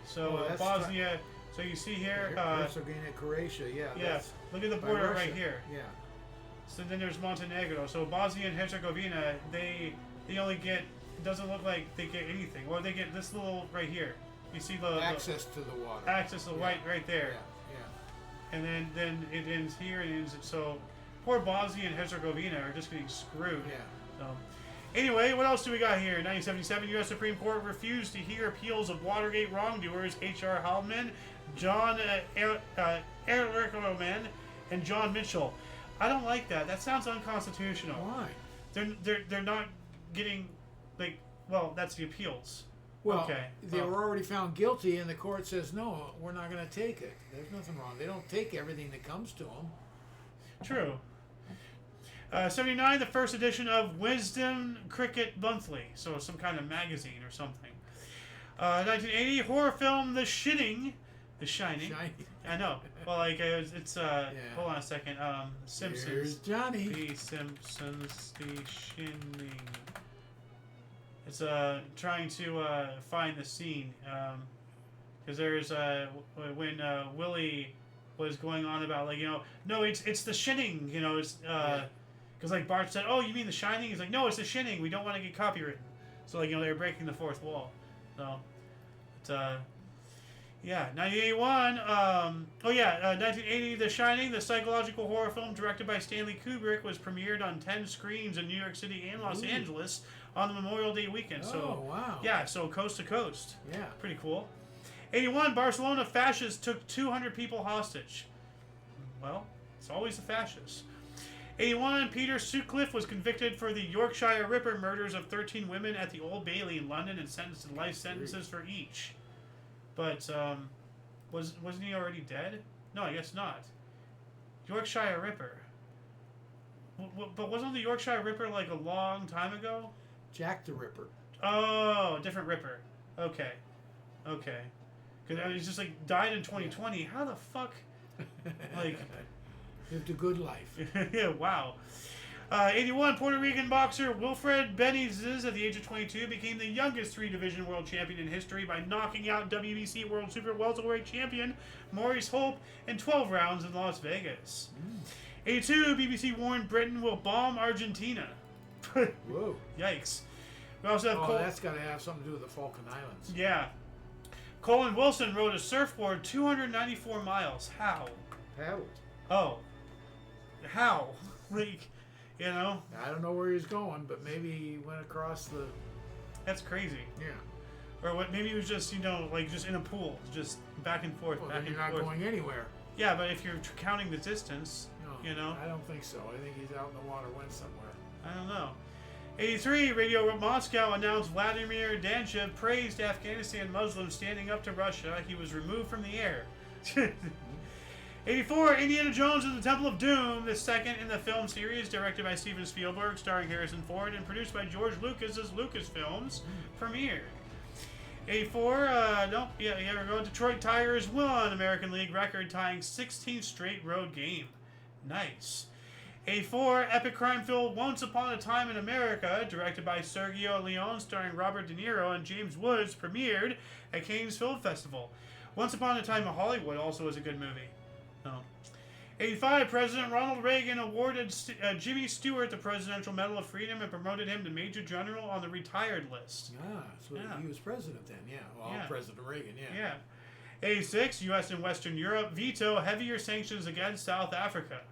So Oh, that's Bosnia. So you see here. Herzegovina, Croatia. Yeah. Yeah, That's look at the by border Russia. right here. Yeah. So then there's Montenegro. So Bosnia and Herzegovina, they only get. It doesn't look like they get anything, or they get this little right here. You see the Access to the water. access to right there, Yeah. and then it ends here and ends. So poor Bosnia and Herzegovina are just getting screwed. Yeah. So anyway, what else do we got here? 1977, U.S. Supreme Court refused to hear appeals of Watergate wrongdoers H.R. Haldeman, John Ehrlichman, and John Mitchell. I don't like that. That sounds unconstitutional. Why? They're not getting well, that's the appeals. Well, Okay. they were already found guilty, and the court says, no, we're not going to take it. There's nothing wrong. They don't take everything that comes to them. True. 79, the first edition of Wisdom Cricket Monthly, so some kind of magazine or something. 1980, horror film The Shining. Shiny. I know. Well, like it's hold on a second. Simpsons. Here's Johnny. The Simpsons. The Shining. It's trying to find the scene because there's when Willie was going on about no, it's the Shining, it's because like Bart said, oh, you mean the Shining? He's like, no, it's the Shining. We don't want to get copywritten. So they were breaking the fourth wall. So it's yeah, 1981. 1980, The Shining, the psychological horror film directed by Stanley Kubrick, was premiered on 10 screens in New York City and Los Angeles on the Memorial Day weekend. Oh, wow. Yeah, so coast to coast. Yeah. Pretty cool. 81, Barcelona fascists took 200 people hostage. Well, it's always the fascists. 81, Peter Sutcliffe was convicted for the Yorkshire Ripper murders of 13 women at the Old Bailey in London and sentenced to life sentences for each. But wasn't he already dead? No, I guess not. Yorkshire Ripper. But wasn't the Yorkshire Ripper like a long time ago? Jack the Ripper. Oh, different Ripper. Okay. Because he's just like died in 2020. How the fuck? Like, lived a good life. yeah, wow. '81, Puerto Rican boxer Wilfred Benitez, at the age of 22, became the youngest three-division world champion in history by knocking out WBC World Super Welterweight champion Maurice Hope in 12 rounds in Las Vegas. 82, BBC warned Britain will bomb Argentina. Whoa. Yikes. We also have That's got to have something to do with the Falkland Islands. Yeah. Colin Wilson rode a surfboard 294 miles. How? Paddled. Oh. How? Like, you know? I don't know where he's going, but maybe he went across the... That's crazy. Yeah. Or what? Maybe he was just, like just in a pool, just back and forth, Well, back then and you're not forth. going anywhere. Yeah, but if you're counting the distance, No, I don't think so. I think he's out in the water, went somewhere. I don't know. 83, Radio Moscow announced Vladimir Danchev praised Afghanistan Muslims standing up to Russia. He was removed from the air. 84, Indiana Jones and the Temple of Doom, the second in the film series, directed by Steven Spielberg, starring Harrison Ford, and produced by George Lucas as Lucasfilms, premiered. 84, here we go. Detroit Tigers won American League record, tying 16th straight road game. Nice. 84, epic crime film Once Upon a Time in America, directed by Sergio Leone, starring Robert De Niro and James Woods, premiered at Cannes Film Festival. Once Upon a Time in Hollywood also was a good movie. No. 85, President Ronald Reagan awarded Jimmy Stewart the Presidential Medal of Freedom and promoted him to Major General on the retired list. So he was president then, yeah. Well, Yeah. President Reagan, yeah. Yeah. 86, U.S. and Western Europe veto heavier sanctions against South Africa.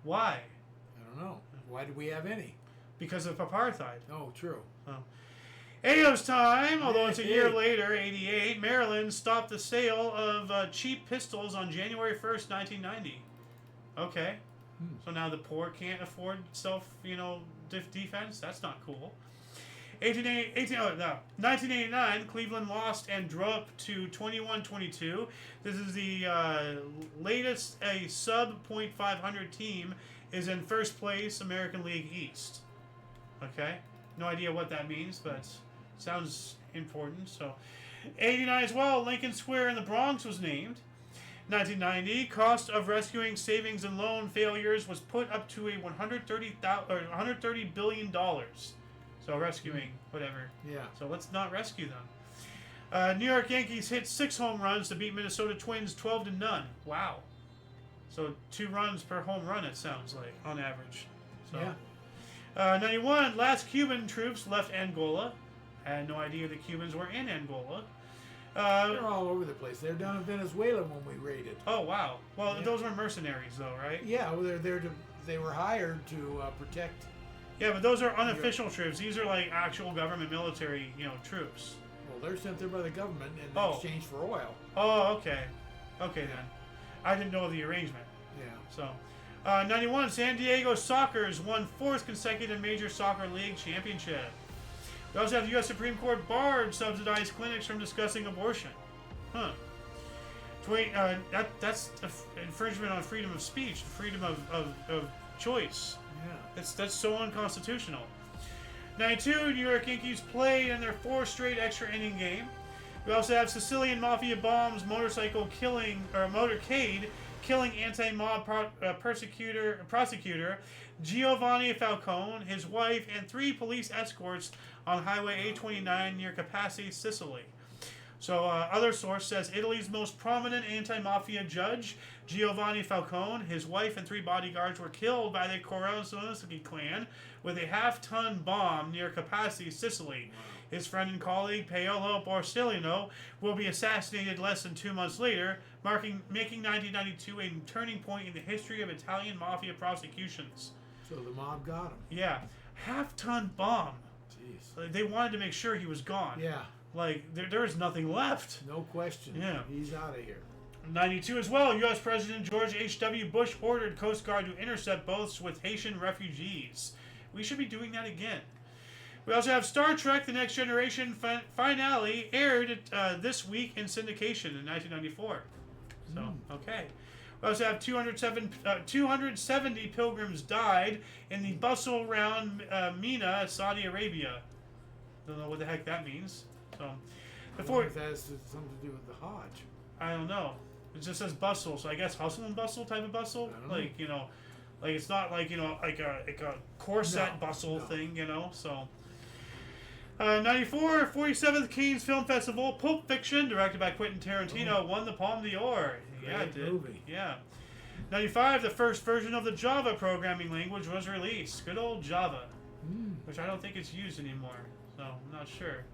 Why? I don't know. Why did we have any? Because of apartheid. Oh, true. AO's time, although it's a year later, 88, Maryland stopped the sale of cheap pistols on January 1st, 1990. Okay. So now the poor can't afford self-defense? That's not cool. 1989, Cleveland lost and dropped to 21-22. This is the latest a sub .500 team is in first place, American League East. Okay? No idea what that means, but sounds important. So, 89 as well, Lincoln Square in the Bronx was named. 1990, cost of rescuing savings and loan failures was put up to a $130 billion. So rescuing, whatever. Yeah. So let's not rescue them. New York Yankees hit 6 home runs to beat Minnesota Twins 12-0. Wow. So 2 runs per home run, it sounds like, on average. So, yeah. 91, last Cuban troops left Angola. I had no idea the Cubans were in Angola. They're all over the place. They're down in Venezuela when we raided. Oh, wow. Well, those were mercenaries, though, right? Yeah, well, they're there they were hired to protect. Yeah, but those are unofficial troops. These are like actual government military, troops. Well, they're sent there by the government in exchange for oil. Oh, okay. Okay, then. I didn't know the arrangement. Yeah. So, 91, San Diego Sockers won 4th consecutive Major Soccer League championship. We also have the U.S. Supreme Court barred subsidized clinics from discussing abortion. Huh. That's infringement on freedom of speech, freedom of choice. Yeah. That's so unconstitutional. 92, New York Yankees played in their 4th straight extra inning game. We also have Sicilian Mafia bombs motorcade killing anti-mob prosecutor Giovanni Falcone, his wife, and 3 police escorts on Highway A29 near Capaci, Sicily. So, other source says Italy's most prominent anti-mafia judge, Giovanni Falcone, his wife and 3 bodyguards were killed by the Corazonski clan with a half-ton bomb near Capaci, Sicily. His friend and colleague, Paolo Borsellino, will be assassinated less than 2 months later, making 1992 a turning point in the history of Italian mafia prosecutions. So the mob got him. Yeah. Half-ton bomb. Jeez. They wanted to make sure he was gone. Yeah. Like, there is nothing left. No question. Yeah. He's out of here. 92 as well, U.S. President George H.W. Bush ordered Coast Guard to intercept boats with Haitian refugees. We should be doing that again. We also have Star Trek The Next Generation finale aired this week in syndication in 1994. So, okay. We also have 270 pilgrims died in the bustle around Mina, Saudi Arabia. Don't know what the heck that means. So, I wonder if that has something to do with the Hajj. I don't know. It just says bustle, so I guess hustle and bustle type of bustle. I don't know. Like, Like it's not like like a corset bustle no. thing, So. 94, 47th Cannes Film Festival, Pulp Fiction, directed by Quentin Tarantino, won the Palme d'Or. Yeah, it Great did. movie. Yeah. 95, the first version of the Java programming language was released. Good old Java, which I don't think it's used anymore, so I'm not sure.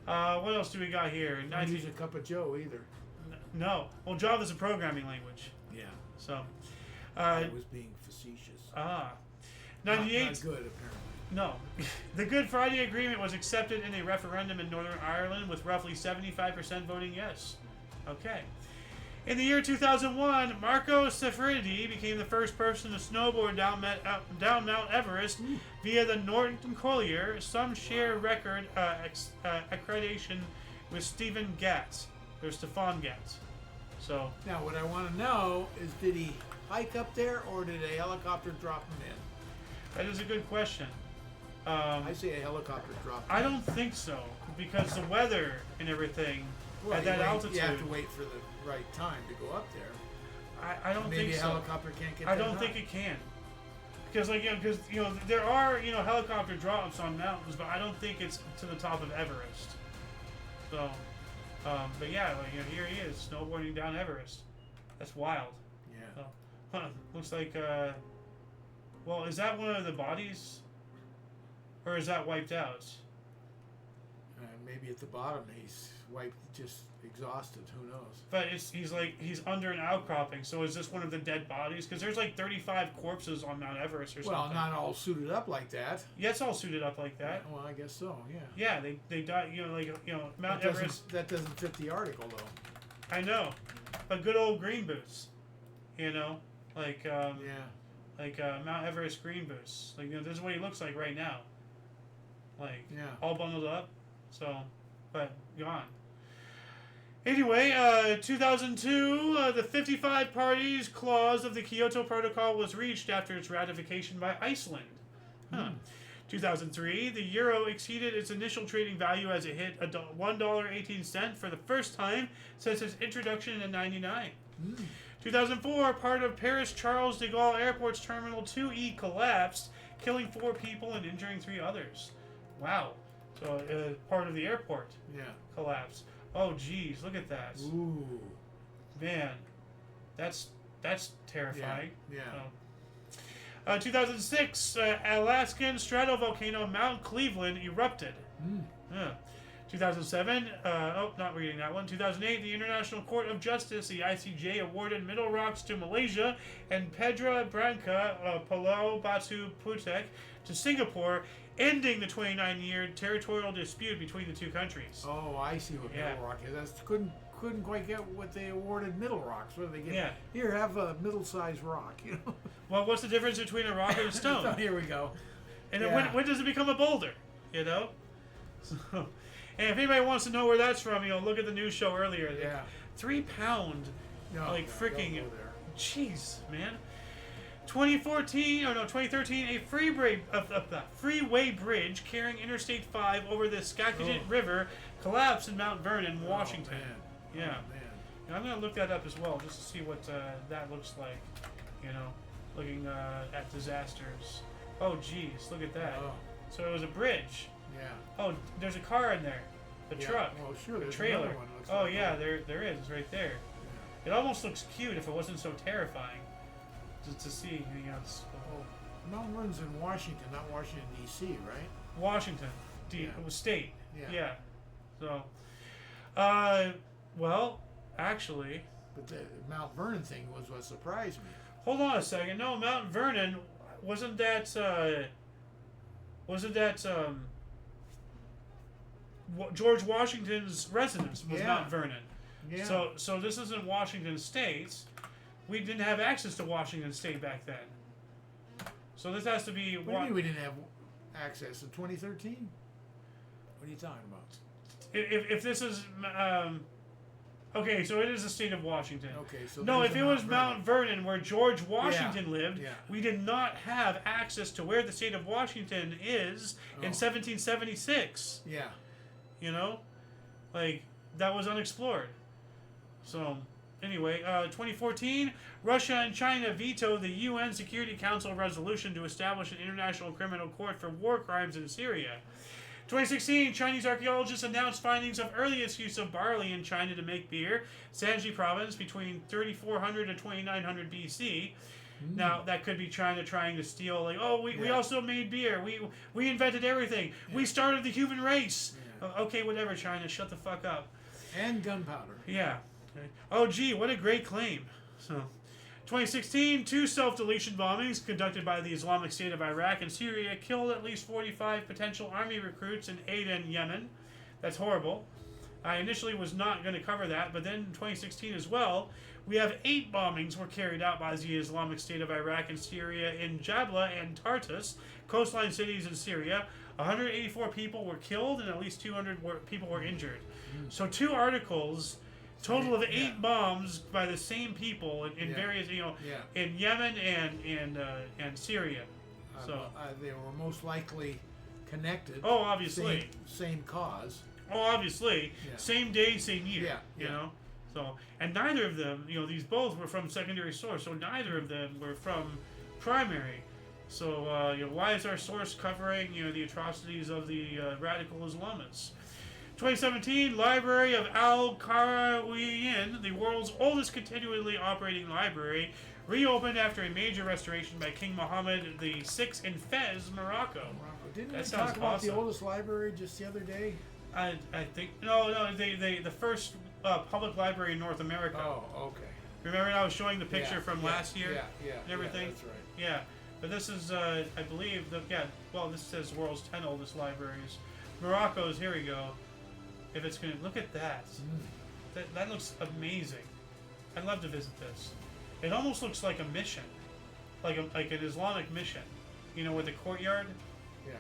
What else do we got here? Don't use a cup of Joe either. No. Well, Java's a programming language, Yeah. so. I was being facetious. 98. Not good, apparently. No. The Good Friday Agreement was accepted in a referendum in Northern Ireland with roughly 75% voting yes. Okay. In the year 2001, Marco Sefridi became the first person to snowboard down Mount Everest via the Norton Collier, some share record accreditation with Stephen Gatz, or Stefan Gatz. So. Now, what I want to know is, did he hike up there, or did a helicopter drop him in? That is a good question. I say a helicopter dropped him I don't think so, because the weather and everything at that altitude. You have to wait for the right time to go up there. I don't Maybe think so. a helicopter can't get I that don't high. think it can. Because there are helicopter drops on mountains, but I don't think it's to the top of Everest. So, but yeah, here he is snowboarding down Everest. That's wild. Yeah. Looks like well, is that one of the bodies, or is that wiped out? Maybe at the bottom he's wiped, just exhausted. Who knows? But he's under an outcropping. So is this one of the dead bodies? Because there's like 35 corpses on Mount Everest or something. Well, not all suited up like that. Yeah, it's all suited up like that. Well, I guess so. Yeah. Yeah, they died. Mount Everest. That doesn't fit the article though. I know, but good old green boots. Mount Everest green boots. This is what he looks like right now. All bundled up. So, but gone. Anyway, 2002, the 55 parties clause of the Kyoto Protocol was reached after its ratification by Iceland. 2003, the euro exceeded its initial trading value as it hit $1.18 for the first time since its introduction in '99. 2004, part of Paris Charles de Gaulle Airport's Terminal 2E collapsed, killing 4 people and injuring 3 others. Wow. So part of the airport collapsed. Oh, geez, look at that. Ooh. Man, that's terrifying. Yeah. 2006, Alaskan stratovolcano Mount Cleveland erupted. 2007, not reading that one. 2008, the International Court of Justice, the ICJ, awarded Middle Rocks to Malaysia and Pedra Branca, Pulau Batu Putek to Singapore, ending the 29-year territorial dispute between the two countries. Oh, I see what Middle Rock is. That's couldn't quite get what they awarded Middle Rocks. What did they get? Yeah. Here, have a middle-sized rock. Well, what's the difference between a rock and a stone? Oh, here we go. And then when does it become a boulder? So, and if anybody wants to know where that's from, look at the news show earlier. Yeah. 3 pound, freaking. Don't go there. Jeez, man. 2013, a freeway bridge carrying Interstate 5 over the Skagit River collapsed in Mount Vernon, Washington. Man. Yeah. Oh, man. And I'm going to look that up as well, just to see what that looks like. Looking at disasters. Oh, geez, look at that. Oh. So it was a bridge. Yeah. Oh, there's a car in there. The truck. Well, sure. The There's trailer. another one that looks Oh, like yeah, that. there is. It's right there. It almost looks cute if it wasn't so terrifying to see. Mount Vernon's in Washington, not Washington D.C., right? Washington, it was state. Yeah. So, well, actually, But the Mount Vernon thing was what surprised me. hold on a second. No, Mount Vernon wasn't that George Washington's residence was Mount Vernon. Yeah. So this isn't Washington State. We didn't have access to Washington State back then. So this has to be. What do you mean we didn't have access in 2013? What are you talking about? If this is okay, so it is the state of Washington. Okay, so no, there's if a it was Mount Vernon where George Washington lived, yeah. we did not have access to where the state of Washington is in 1776. Yeah. That was unexplored. So, anyway, 2014, Russia and China veto the UN Security Council resolution to establish an international criminal court for war crimes in Syria. 2016, Chinese archaeologists announced findings of earliest use of barley in China to make beer, Shanxi province between 3400 and 2900 BC. Now, that could be China trying to steal, like, oh, we also made beer. We invented everything. Yeah. We started the human race. Yeah. Okay, whatever, China. Shut the fuck up. And gunpowder. Yeah. Oh, gee, what a great claim. So, 2016, 2 self-deletion bombings conducted by the Islamic State of Iraq and Syria killed at least 45 potential army recruits in Aden, Yemen. That's horrible. I initially was not going to cover that, but then in 2016 as well, we have 8 bombings were carried out by the Islamic State of Iraq and Syria in Jabla and Tartus, coastline cities in Syria. 184 people were killed and at least 200 people were injured. So 2 articles, total of 8 bombs by the same people in various, in Yemen and Syria. So they were most likely connected. Oh, obviously. Same cause. Oh, obviously. Yeah. Same day, same year. You know? So, and neither of them, these both were from secondary source, so neither of them were from primary. So, why is our source covering, the atrocities of the radical Islamists? 2017, Library of Al-Qarawiyyin, the world's oldest continually operating library, reopened after a major restoration by King Mohammed VI in Fez, Morocco. Didn't we talk about the oldest library just the other day? I think the first public library in North America. Oh, okay. Remember I was showing the picture from last year and everything? Yeah, that's right. Yeah, but this is I believe this says world's 10 oldest libraries. Morocco's, here we go. If it's gonna look at that. That looks amazing. I'd love to visit this. It almost looks like a mission. Like an Islamic mission. With the courtyard. Yeah.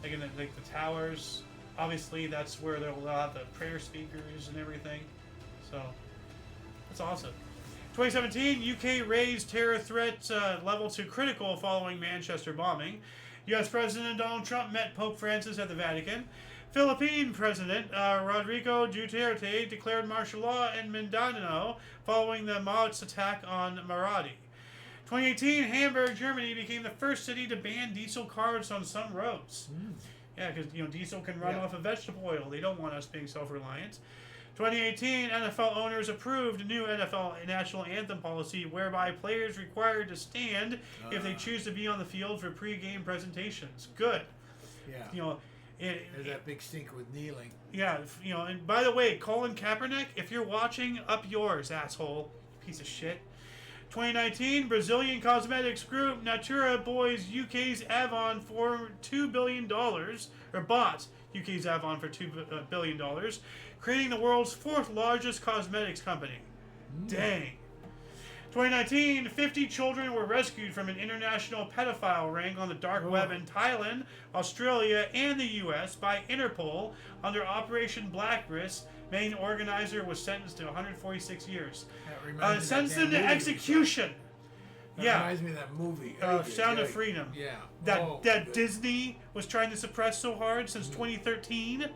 Like the towers. Obviously, that's where they'll have the prayer speakers and everything. So, that's awesome. 2017, UK raised terror threat level to critical following Manchester bombing. U.S. President Donald Trump met Pope Francis at the Vatican. Philippine President Rodrigo Duterte declared martial law in Mindanao following the Maoist attack on Maradi. 2018, Hamburg, Germany became the first city to ban diesel cars on some roads. Yeah, because diesel can run off of vegetable oil. They don't want us being self-reliant. 2018, NFL owners approved a new NFL national anthem policy whereby players required to stand if they choose to be on the field for pre-game presentations. Good. Yeah. There's that big stink with kneeling. Yeah, and by the way, Colin Kaepernick, if you're watching, up yours, asshole. Piece of shit. 2019, Brazilian cosmetics group Natura buys UK's Avon for $2 billion, or bought UK's Avon for $2 billion, creating the world's 4th largest cosmetics company. Dang. 2019, 50 children were rescued from an international pedophile ring on the dark web in Thailand, Australia, and the U.S. by Interpol under Operation Blacklist. Main organizer was sentenced to 146 years. Sentenced them to execution. That reminds me of that movie. Sound of Freedom. Yeah. That Disney was trying to suppress so hard since 2013.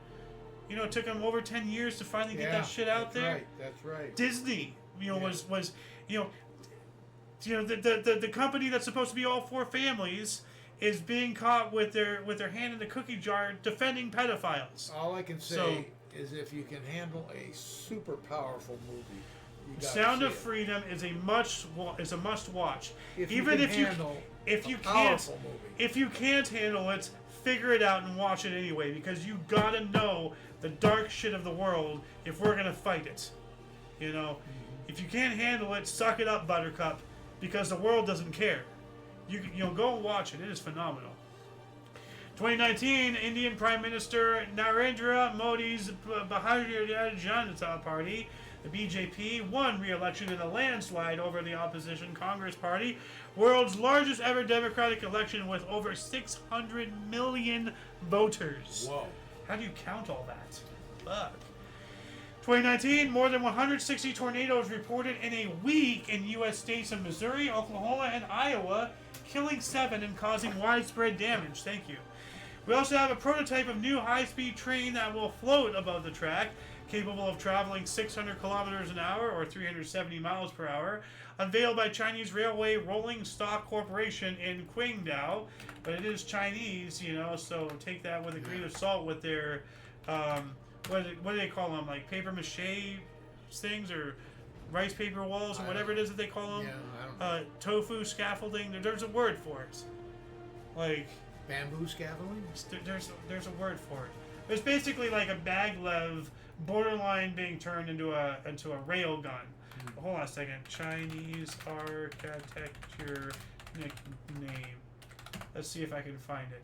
It took them over 10 years to finally get that shit out there. That's right. Disney, was the company that's supposed to be all for families is being caught with their hand in the cookie jar defending pedophiles. All I can say is if you can handle a super powerful movie, Sound of Freedom is a must watch. If you can't handle it, figure it out and watch it anyway, because you gotta know the dark shit of the world if we're gonna fight it. If you can't handle it, suck it up, Buttercup, because the world doesn't care. You go and watch it. It is phenomenal. 2019, Indian Prime Minister Narendra Modi's Bharatiya Janata Party, the BJP, won re-election in a landslide over the opposition Congress Party, world's largest ever democratic election with over 600 million voters. Whoa. How do you count all that? Fuck. 2019, more than 160 tornadoes reported in a week in U.S. states of Missouri, Oklahoma, and Iowa, killing 7 and causing widespread damage. Thank you. We also have a prototype of new high-speed train that will float above the track, capable of traveling 600 kilometers an hour or 370 miles per hour, unveiled by Chinese Railway Rolling Stock Corporation in Qingdao. But it is Chinese, you know, so take that with a grain of salt with their, what do they call them, like paper mache things or rice paper walls or whatever it is that they call them? Yeah, I don't know. Tofu scaffolding. There's a word for it. Like Bamboo scaffolding? there's a word for it. It's basically like a maglev borderline being turned into a rail gun. Hold on a second. Chinese architecture nickname. Let's see if I can find it.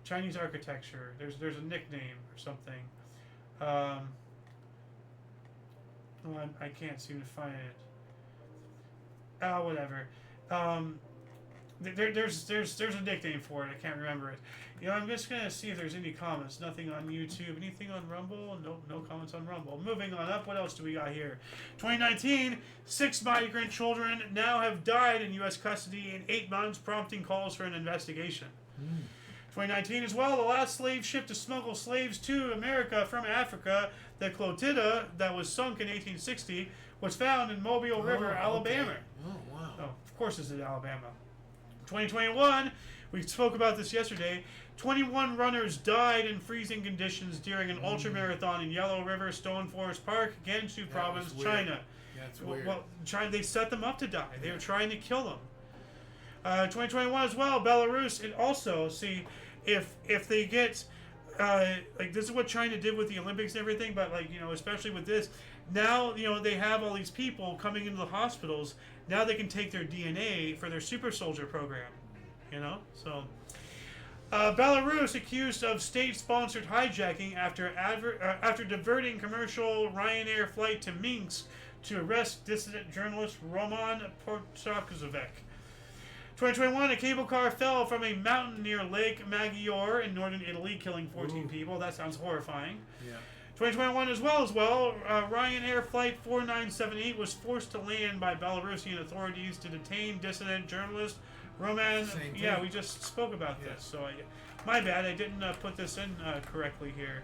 Chinese architecture. There's a nickname or something. I can't seem to find it. Whatever. There's a nickname for it. I can't remember it. You know, I'm just gonna see if there's any comments. Nothing on YouTube. Anything on Rumble? No comments on Rumble. Moving on up. What else do we got here? 2019. 6 migrant children now have died in U.S. custody in 8 months, prompting calls for an investigation. 2019 as well. The last slave ship to smuggle slaves to America from Africa, the Clotilda that was sunk in 1860, was found in Mobile River, Alabama. Okay. Oh, wow. Oh, of course it's in Alabama. 2021, we spoke about this yesterday. 21 runners died in freezing conditions during an ultramarathon in Yellow River, Stone Forest Park, Gansu Province, China. That's weird. Well, they set them up to die. They were trying to kill them. 2021 as well, Belarus. And also, see, if they get like this is what China did with the Olympics and everything, but like, you know, especially with this, now, you know, they have all these people coming into the hospitals. Now they can take their DNA for their super soldier program, you know. So Belarus accused of state-sponsored hijacking after diverting commercial Ryanair flight to Minsk to arrest dissident journalist Roman Portakovic. 2021, a cable car fell from a mountain near Lake Maggiore in northern Italy, killing 14 people. That sounds horrifying. Yeah. 2021 as well, Ryanair Flight 4978 was forced to land by Belarusian authorities to detain dissident journalist Roman. Yeah, we just spoke about this, so my bad, I didn't put this in correctly here.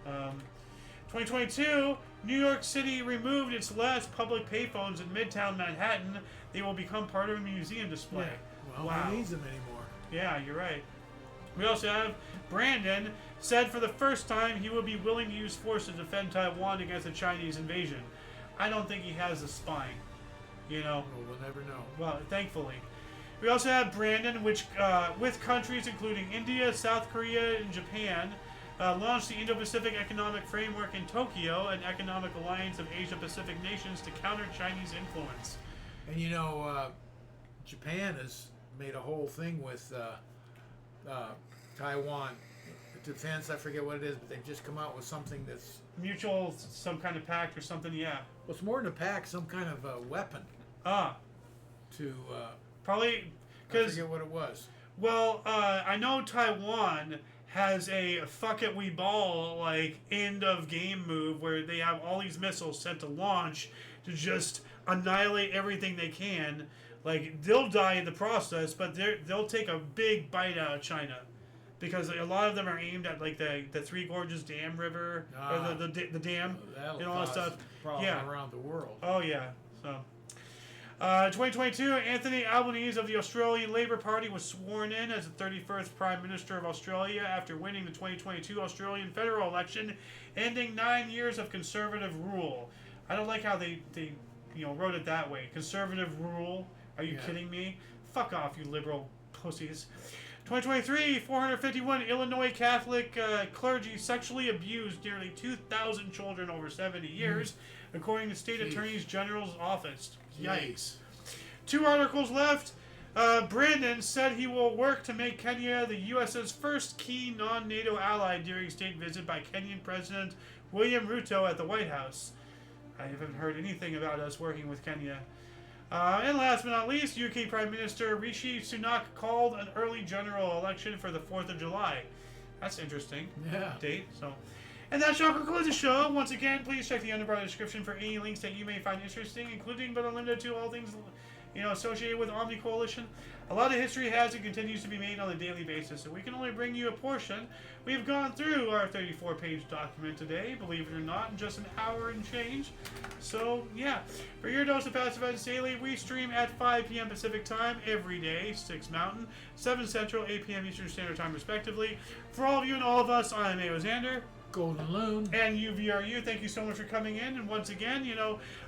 2022, New York City removed its last public payphones in Midtown Manhattan. They will become part of a museum display. Yeah. Well, wow. who needs them anymore? Yeah, you're right. We also have Brandon said for the first time he will be willing to use force to defend Taiwan against a Chinese invasion. I don't think he has the spine, you know. Well, we'll never know. Well, thankfully. We also have Brandon, which with countries including India, South Korea, and Japan, launched the Indo-Pacific Economic Framework in Tokyo, an economic alliance of Asia-Pacific nations to counter Chinese influence. And you know, Japan has made a whole thing with Taiwan defense. I forget what it is, but they've just come out with something that's Mutual, some kind of pact or something, yeah. well, it's more than a pact, some kind of weapon. To Probably I because, forget what it was. well, I know Taiwan has a fuck it we ball like end of game move where they have all these missiles sent to launch to just annihilate everything they can. Like, they'll die in the process, but they'll take a big bite out of China. Because a lot of them are aimed at like the Three Gorges Dam River, or the dam, That'll and all that cause stuff. problems Yeah. around the world. Oh yeah. So, 2022, Anthony Albanese of the Australian Labor Party was sworn in as the 31st Prime Minister of Australia after winning the 2022 Australian federal election, ending 9 years of Conservative rule. I don't like how they wrote it that way. Conservative rule. Are you kidding me? Fuck off, you liberal pussies. 2023, 451 Illinois Catholic clergy sexually abused nearly 2,000 children over 70 years, according to State Attorney General's office. Yikes. 2 articles left. Brandon said he will work to make Kenya the U.S.'s first key non-NATO ally during state visit by Kenyan President William Ruto at the White House. I haven't heard anything about us working with Kenya. And last but not least, UK Prime Minister Rishi Sunak called an early general election for the 4th of July. That's interesting. Yeah. Date. So, and that shall conclude the show. Once again, please check the underbar description for any links that you may find interesting, including but unlimited to all things associated with Omni Coalition. A lot of history has and continues to be made on a daily basis, and we can only bring you a portion. We've gone through our 34-page document today, believe it or not, in just an hour and change. So, yeah. For your dose of Past Events Daily, we stream at 5 p.m. Pacific Time every day, 6 Mountain, 7 Central, 8 p.m. Eastern Standard Time, respectively. For all of you and all of us, I'm Alexander. Golden Loon. And UVRU, thank you so much for coming in. And once again,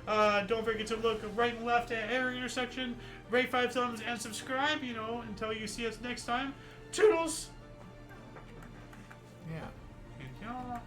don't forget to look right and left at every intersection, rate 5 thumbs, and subscribe, until you see us next time. Toodles! Yeah. And y'all.